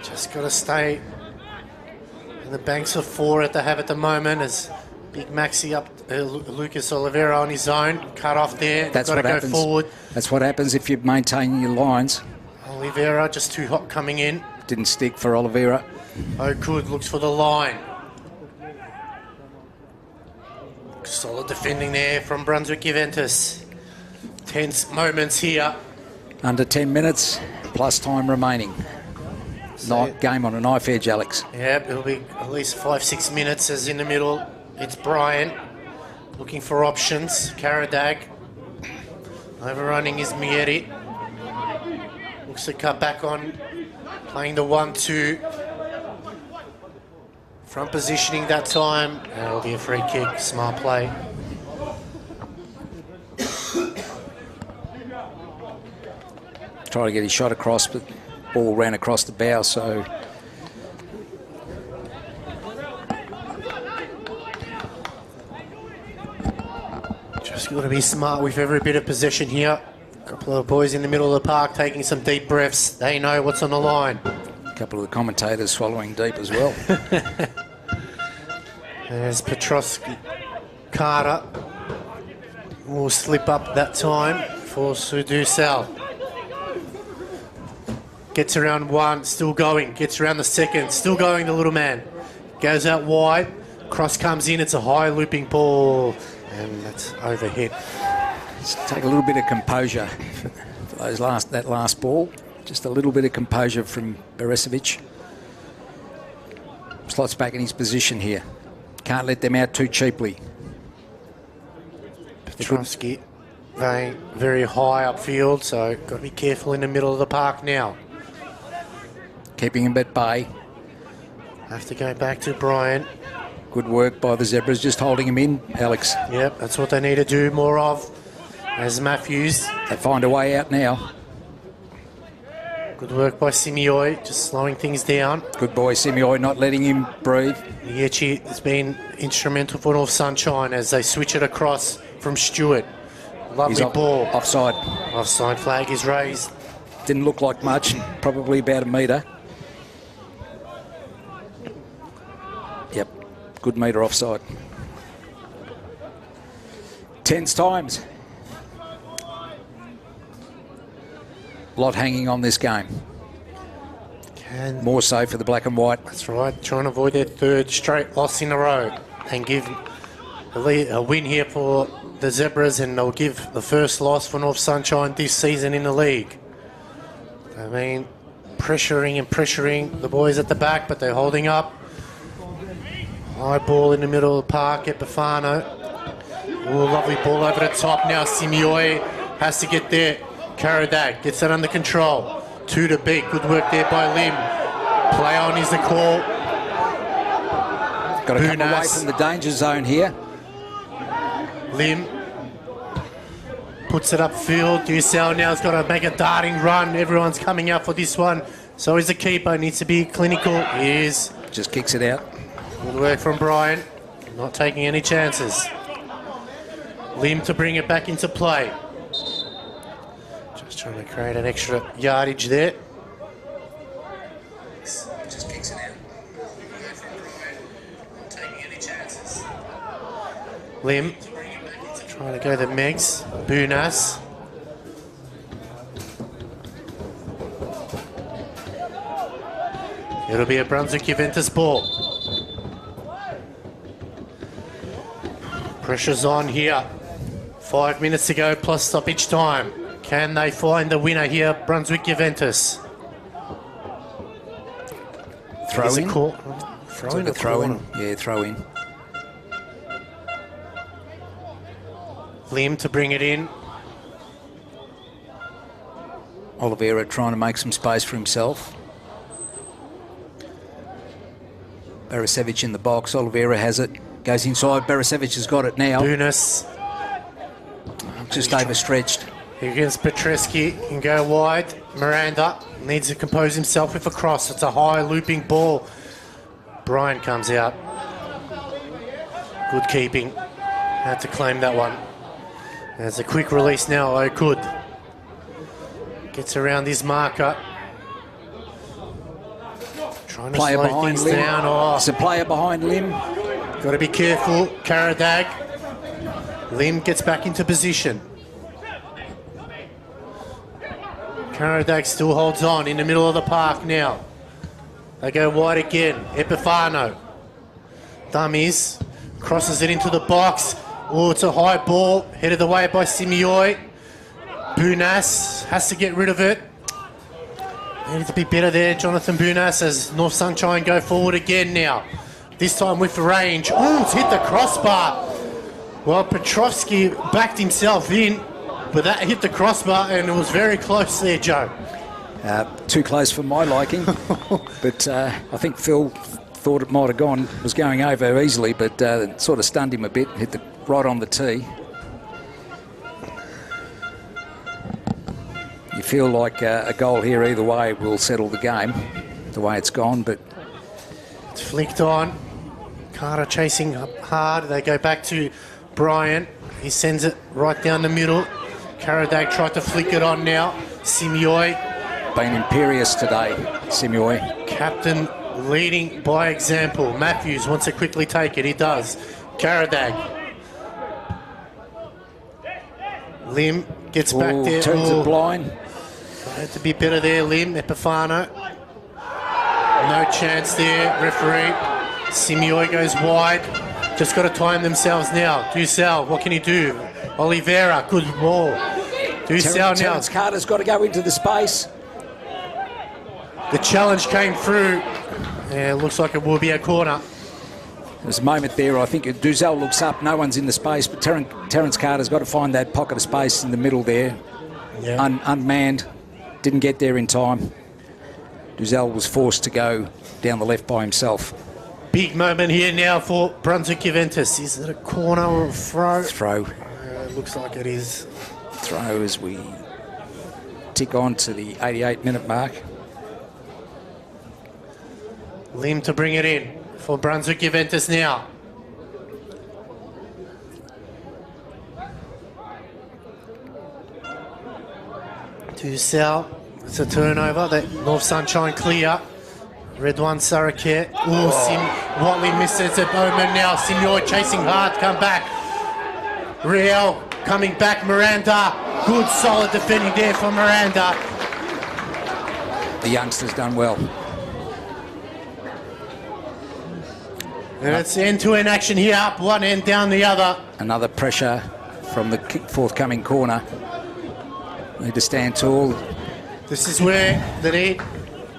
Just got to stay in the banks of 4 that they have at the moment as Big Maxi up, Lucas Oliveira on his own, cut off there. That's got to what go happens. forward. That's what happens if you maintain your lines. Oliveira just too hot coming in. Didn't stick for Oliveira. Oakwood looks for the line. Solid defending there from Brunswick Juventus. Tense moments here. Under 10 minutes, plus time remaining. Game on a knife edge, Alex. Yep, it'll be at least 5-6 minutes as in the middle. It's Bryan looking for options. Karadag. Overrunning is Mieri. Looks to cut back on. Playing the 1-2. Front positioning that time. And it'll be a free kick. Smart play. Tried to get his shot across, but ball ran across the bow, so... Just got to be smart with every bit of possession here. A couple of boys in the middle of the park taking some deep breaths. They know what's on the line. A couple of the commentators swallowing deep as well. There's Petrovsky. Carter will slip up that time for Sudusel. Gets around one, still going. Gets around the second, still going, the little man. Goes out wide. Cross comes in. It's a high looping ball. And that's overhit. Let's take a little bit of composure for that last ball. Just a little bit of composure from Beresevic. Slots back in his position here. Can't let them out too cheaply. Petrovsky very high upfield, so got to be careful in the middle of the park now. Keeping him at bay. Have to go back to Bryant. Good work by the Zebras, just holding him in, Alex. Yep, that's what they need to do more of. As Matthews. They find a way out now. Good work by Simioi, just slowing things down. Good boy, Simioi, not letting him breathe. Yechi has been instrumental for North Sunshine as they switch it across from Stewart. Lovely ball. Offside. Offside flag is raised. Didn't look like much, probably about a metre. Yep, good metre offside. Tense times. A lot hanging on this game. More so for the black and white. That's right, trying to avoid their third straight loss in a row and give a win here for the Zebras, and they'll give the first loss for North Sunshine this season in the league. I mean, pressuring the boys at the back, but they're holding up. High ball in the middle of the park at Bafano. Oh, lovely ball over the top now. Simioi has to get there. Karadag gets that under control. 2 to beat. Good work there by Lim. Play on is the call. Got to come away from the danger zone here. Lim puts it upfield. Ducell now has got to make a darting run. Everyone's coming out for this one. So is the keeper. Needs to be clinical. He is. Just kicks it out. Good work from Brian. Not taking any chances. Lim to bring it back into play. Just trying to create an extra yardage there. Just kicks it out. Not taking any chances. Lim trying to go to Megs. Bunas. It'll be a Brunswick Juventus ball. Pressure's on here. 5 minutes to go plus stoppage time. Can they find the winner here, Brunswick Juventus? Throw in? Throw in. Yeah, throw in. Lim to bring it in. Oliveira trying to make some space for himself. Beresevic in the box. Oliveira has it. Goes inside. Beresevic has got it now. Bunas. Just overstretched. Against Petreski. Can go wide. Miranda needs to compose himself with a cross. It's a high looping ball. Brian comes out. Good keeping. Had to claim that one. There's a quick release now. O'Could gets around his marker. Trying to slow things down. Oh. It's a player behind Lim. Got to be careful. Karadag. Lim gets back into position. Karadag still holds on in the middle of the park now. They go wide again. Epifano. Dummies. Crosses it into the box. Oh, it's a high ball. Headed away by Simioi. Bunas has to get rid of it. Needed to be better there, Jonathan Bunas, as North Sunshine go forward again now. This time with the range. Oh, it's hit the crossbar. Well, Petrovsky backed himself in. but that hit the crossbar and it was very close there, Joe. Too close for my liking, but I think Phil thought it might have was going over easily, but it sort of stunned him a bit, hit right on the tee. You feel like a goal here either way will settle the game, the way it's gone, but... It's flicked on. Carter chasing up hard. They go back to Brian. He sends it right down the middle. Karadag tried to flick it on now. Simioi. Been imperious today, Simioi. Captain leading by example. Matthews wants to quickly take it. He does. Karadag. Lim gets back there. Turns it blind. Had to be better there, Lim. Epifano. No chance there, referee. Simioi goes wide. Just got to time themselves now. Dussel, what can he do? Oliveira, good ball. Dussel now. Terence Carter's got to go into the space. The challenge came through. Yeah, looks like it will be a corner. There's a moment there, I think Dussel looks up, no one's in the space, but Terence Carter's got to find that pocket of space in the middle there. Yeah. Unmanned, didn't get there in time. Dussel was forced to go down the left by himself. Big moment here now for Brunswick Juventus. Is it a corner or a throw? Throw. It looks like it is. Throw as we tick on to the 88-minute mark. Lim to bring it in for Brunswick Juventus now. Dussel, it's a turnover. That North Sunshine clear. Red one, Saraket. Watley misses it. Bowman now. Simioi chasing hard. Come back. Riel coming back. Miranda. Good solid defending there for Miranda. The youngster's done well. And it's end-to-end action here, up one end, down the other. Another pressure from the forthcoming corner. Need to stand tall. This is where they need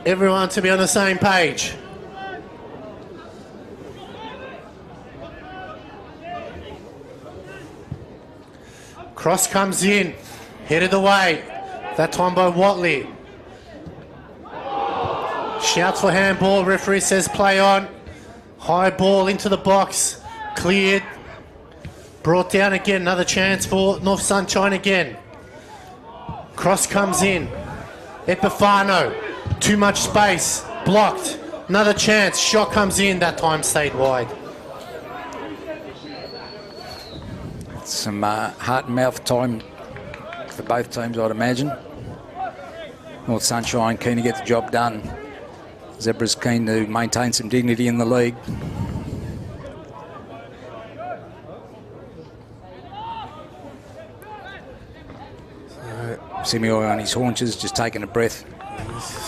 everyone to be on the same page. Cross comes in, headed away. That time by Watley. Shouts for handball, referee says play on. High ball into the box, cleared, brought down again, another chance for North Sunshine again. Cross comes in, Epifano, too much space, blocked, another chance, shot comes in, that time stayed wide. Some heart and mouth time for both teams, I'd imagine. North Sunshine keen to get the job done. Zebra's keen to maintain some dignity in the league. Simioi on his haunches, just taking a breath.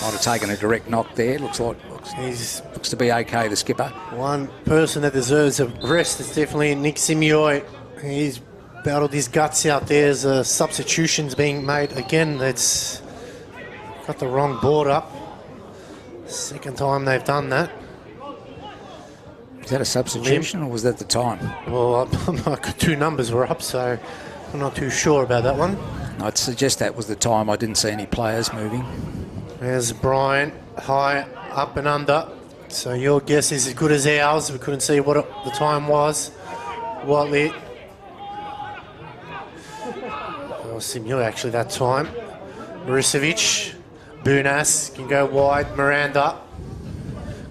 Might have taken a direct knock there. Looks to be okay, the skipper. One person that deserves a rest is definitely Nick Simioi. He's battled his guts out there as substitutions being made. Again, that's got the wrong board up. Second time they've done that. Is that a substitution or was that the time? Well, two numbers were up, so I'm not too sure about that one. I'd suggest that was the time. I didn't see any players moving. There's Brian, high, up and under. So your guess is as good as ours. We couldn't see what the time was. Watley. Oh, Simioi actually that time. Marisevic. Bunas can go wide. Miranda.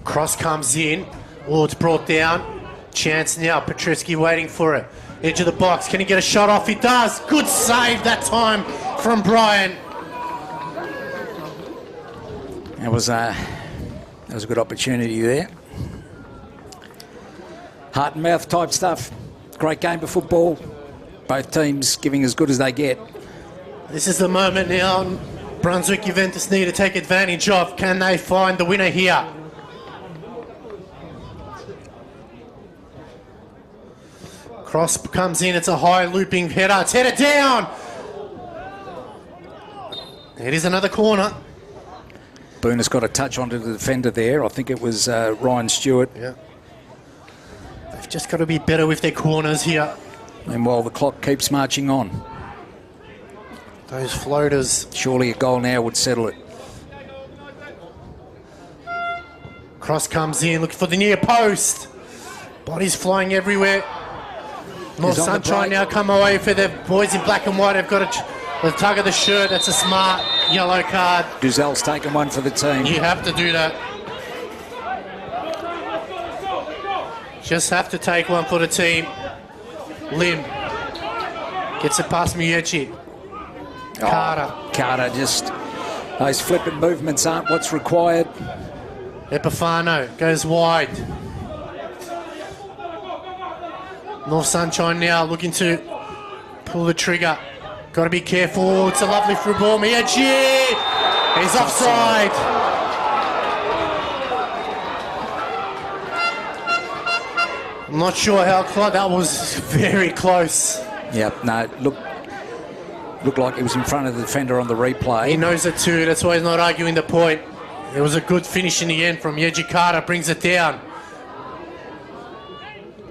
Cross comes in. Oh, it's brought down. Chance now. Petruski waiting for it. Edge of the box. Can he get a shot off? He does. Good save that time from Brian. That was a good opportunity there. Heart and mouth type stuff. Great game of football. Both teams giving as good as they get. This is the moment now Brunswick Juventus need to take advantage of. Can they find the winner here? Cross comes in. It's a high looping header. It's headed down. It is another corner. Booner's got a touch onto the defender there. I think it was Ryan Stewart. Yeah. They've just got to be better with their corners here. And while the clock keeps marching on. Those floaters. Surely a goal now would settle it. Cross comes in, looking for the near post. Bodies flying everywhere. North Sunshine now come away for the boys in black and white. They've got a tug of the shirt. That's a smart yellow card. Duzel's taken one for the team. You have to do that. Just have to take one for the team. Lim gets it past Miechi. Carter, just those flippant movements aren't what's required. Epifano goes wide. North Sunshine now looking to pull the trigger. Got to be careful. It's a lovely through ball. Miechi! He's offside. I'm not sure how close. That was very close. Yep, no, looked like it was in front of the defender on the replay. He knows it too. That's why he's not arguing the point. It was a good finish in the end from Yeji Carter. Brings it down.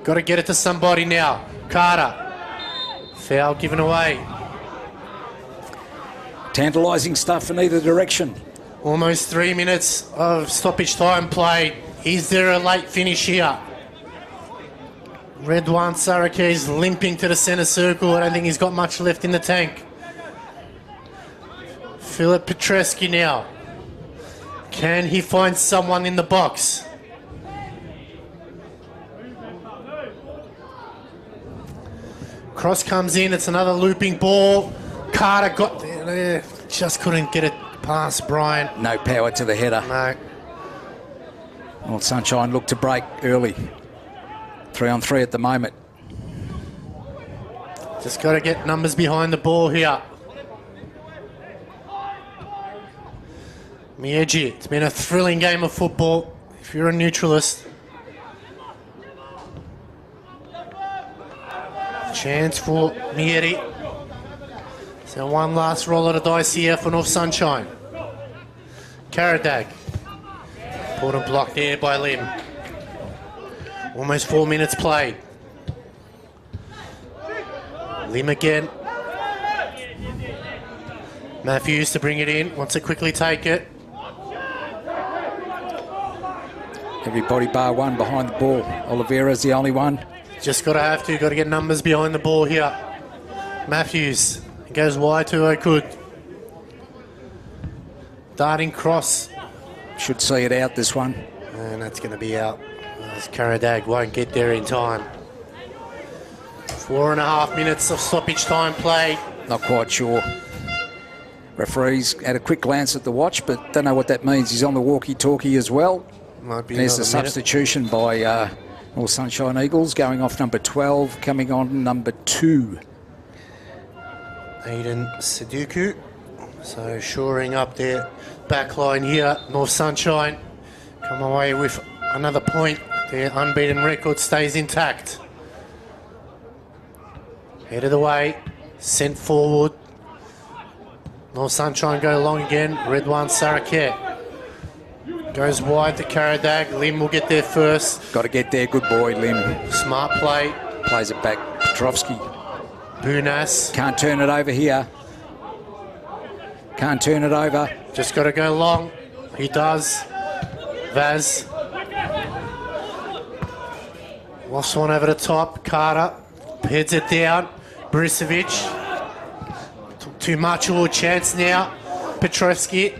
Got to get it to somebody now. Carter. Foul given away. Tantalising stuff in either direction. Almost 3 minutes of stoppage time played. Is there a late finish here? Redwan Sarakis limping to the centre circle. I don't think he's got much left in the tank. Philip Petrescu now. Can he find someone in the box? Cross comes in. It's another looping ball. Carter got there. Just couldn't get it past Brian. No power to the header. No. North Sunshine looked to break early. 3-on-3 at the moment. Just got to get numbers behind the ball here. Mieji, it's been a thrilling game of football if you're a neutralist. Chance for Mieri. So one last roll of the dice here for North Sunshine. Karadag. Important block there by Lim. Almost 4 minutes played. Lim again. Matthews to bring it in. Wants to quickly take it. Everybody bar one behind the ball. Oliveira's the only one. Just got to get numbers behind the ball here. Matthews goes wide to Okud. Darting cross. Should see it out, this one. And that's going to be out. Karadag won't get there in time. 4.5 minutes of stoppage time played. Not quite sure. Referees had a quick glance at the watch, but don't know what that means. He's on the walkie-talkie as well. Might be There's the substitution by North Sunshine Eagles, going off number 12, coming on number 2. Aiden Sudoku. So shoring up their back line here. North Sunshine come away with another point. Their unbeaten record stays intact. Head of the way. Sent forward. North Sunshine go long again. Redwan Saraket. Goes wide to Karadag. Lim will get there first. Got to get there. Good boy, Lim. Smart play. Plays it back. Petrovsky. Bunas. Can't turn it over here. Can't turn it over. Just got to go long. He does. Vaz. Lost one over the top. Carter heads it down. Brisevic. Took too much. All chance now. Petrovsky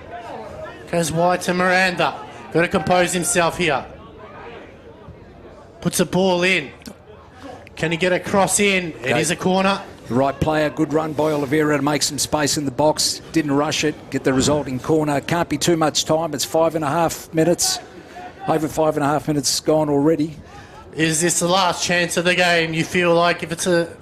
goes wide to Miranda. Got to compose himself here. Puts a ball in. Can he get a cross in? It is a corner. The right player, good run by Oliveira to make some space in the box. Didn't rush it, get the resulting corner. Can't be too much time. It's 5.5 minutes. Over 5.5 minutes gone already. Is this the last chance of the game? You feel like if it's a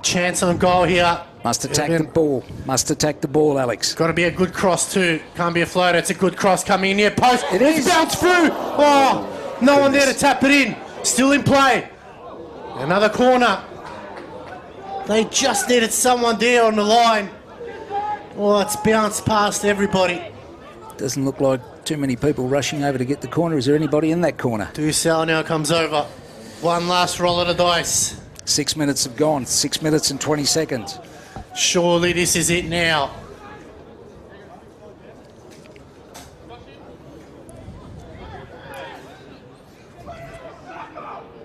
chance on goal here? Must attack the ball. Must attack the ball, Alex. Got to be a good cross too. Can't be a floater. It's a good cross coming in near post. It is. Bounced through. Oh, no one there to tap it in. Still in play. Another corner. They just needed someone there on the line. Oh, it's bounced past everybody. Doesn't look like too many people rushing over to get the corner. Is there anybody in that corner? Dussel now comes over. One last roll of the dice. 6 minutes have gone. 6 minutes and 20 seconds. Surely this is it now.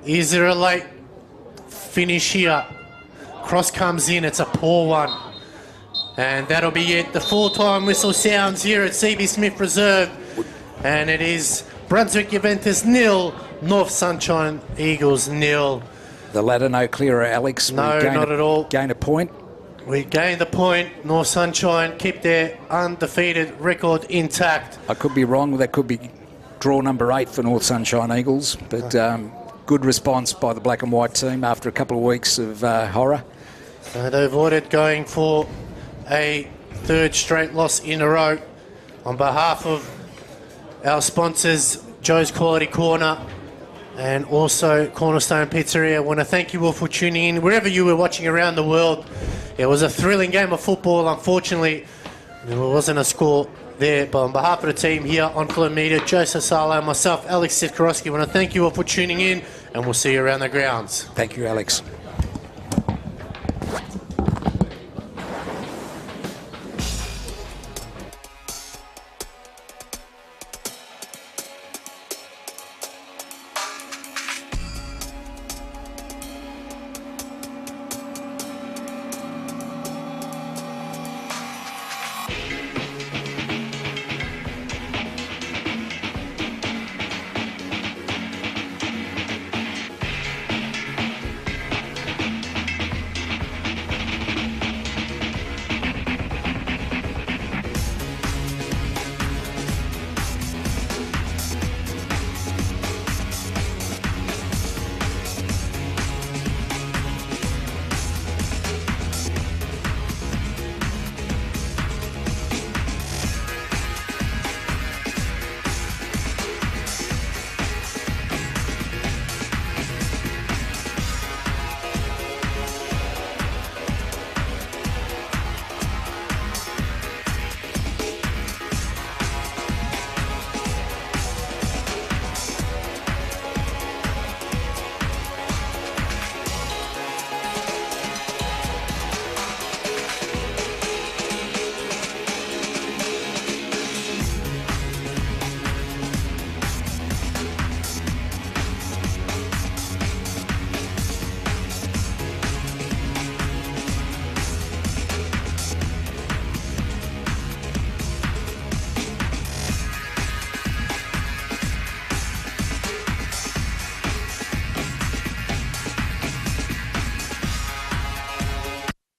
Is there a late finish here? Cross comes in, it's a poor one. And that'll be it. The full-time whistle sounds here at CB Smith Reserve. And it is Brunswick Juventus 0, North Sunshine Eagles 0. The ladder no clearer, Alex. No, not at all. Gain a point. We gained the point. North Sunshine keep their undefeated record intact. I could be wrong. That could be draw number 8 for North Sunshine Eagles. But good response by the black and white team after a couple of weeks of horror. They avoided going for a third straight loss in a row. On behalf of our sponsors, Joe's Quality Corner and also Cornerstone Pizzeria, I want to thank you all for tuning in. Wherever you were watching around the world, it was a thrilling game of football. Unfortunately, there wasn't a score there. But on behalf of the team here on Fleur Media, Joe Sasalo and myself, Alex Sivkorowski, I want to thank you all for tuning in, and we'll see you around the grounds. Thank you, Alex.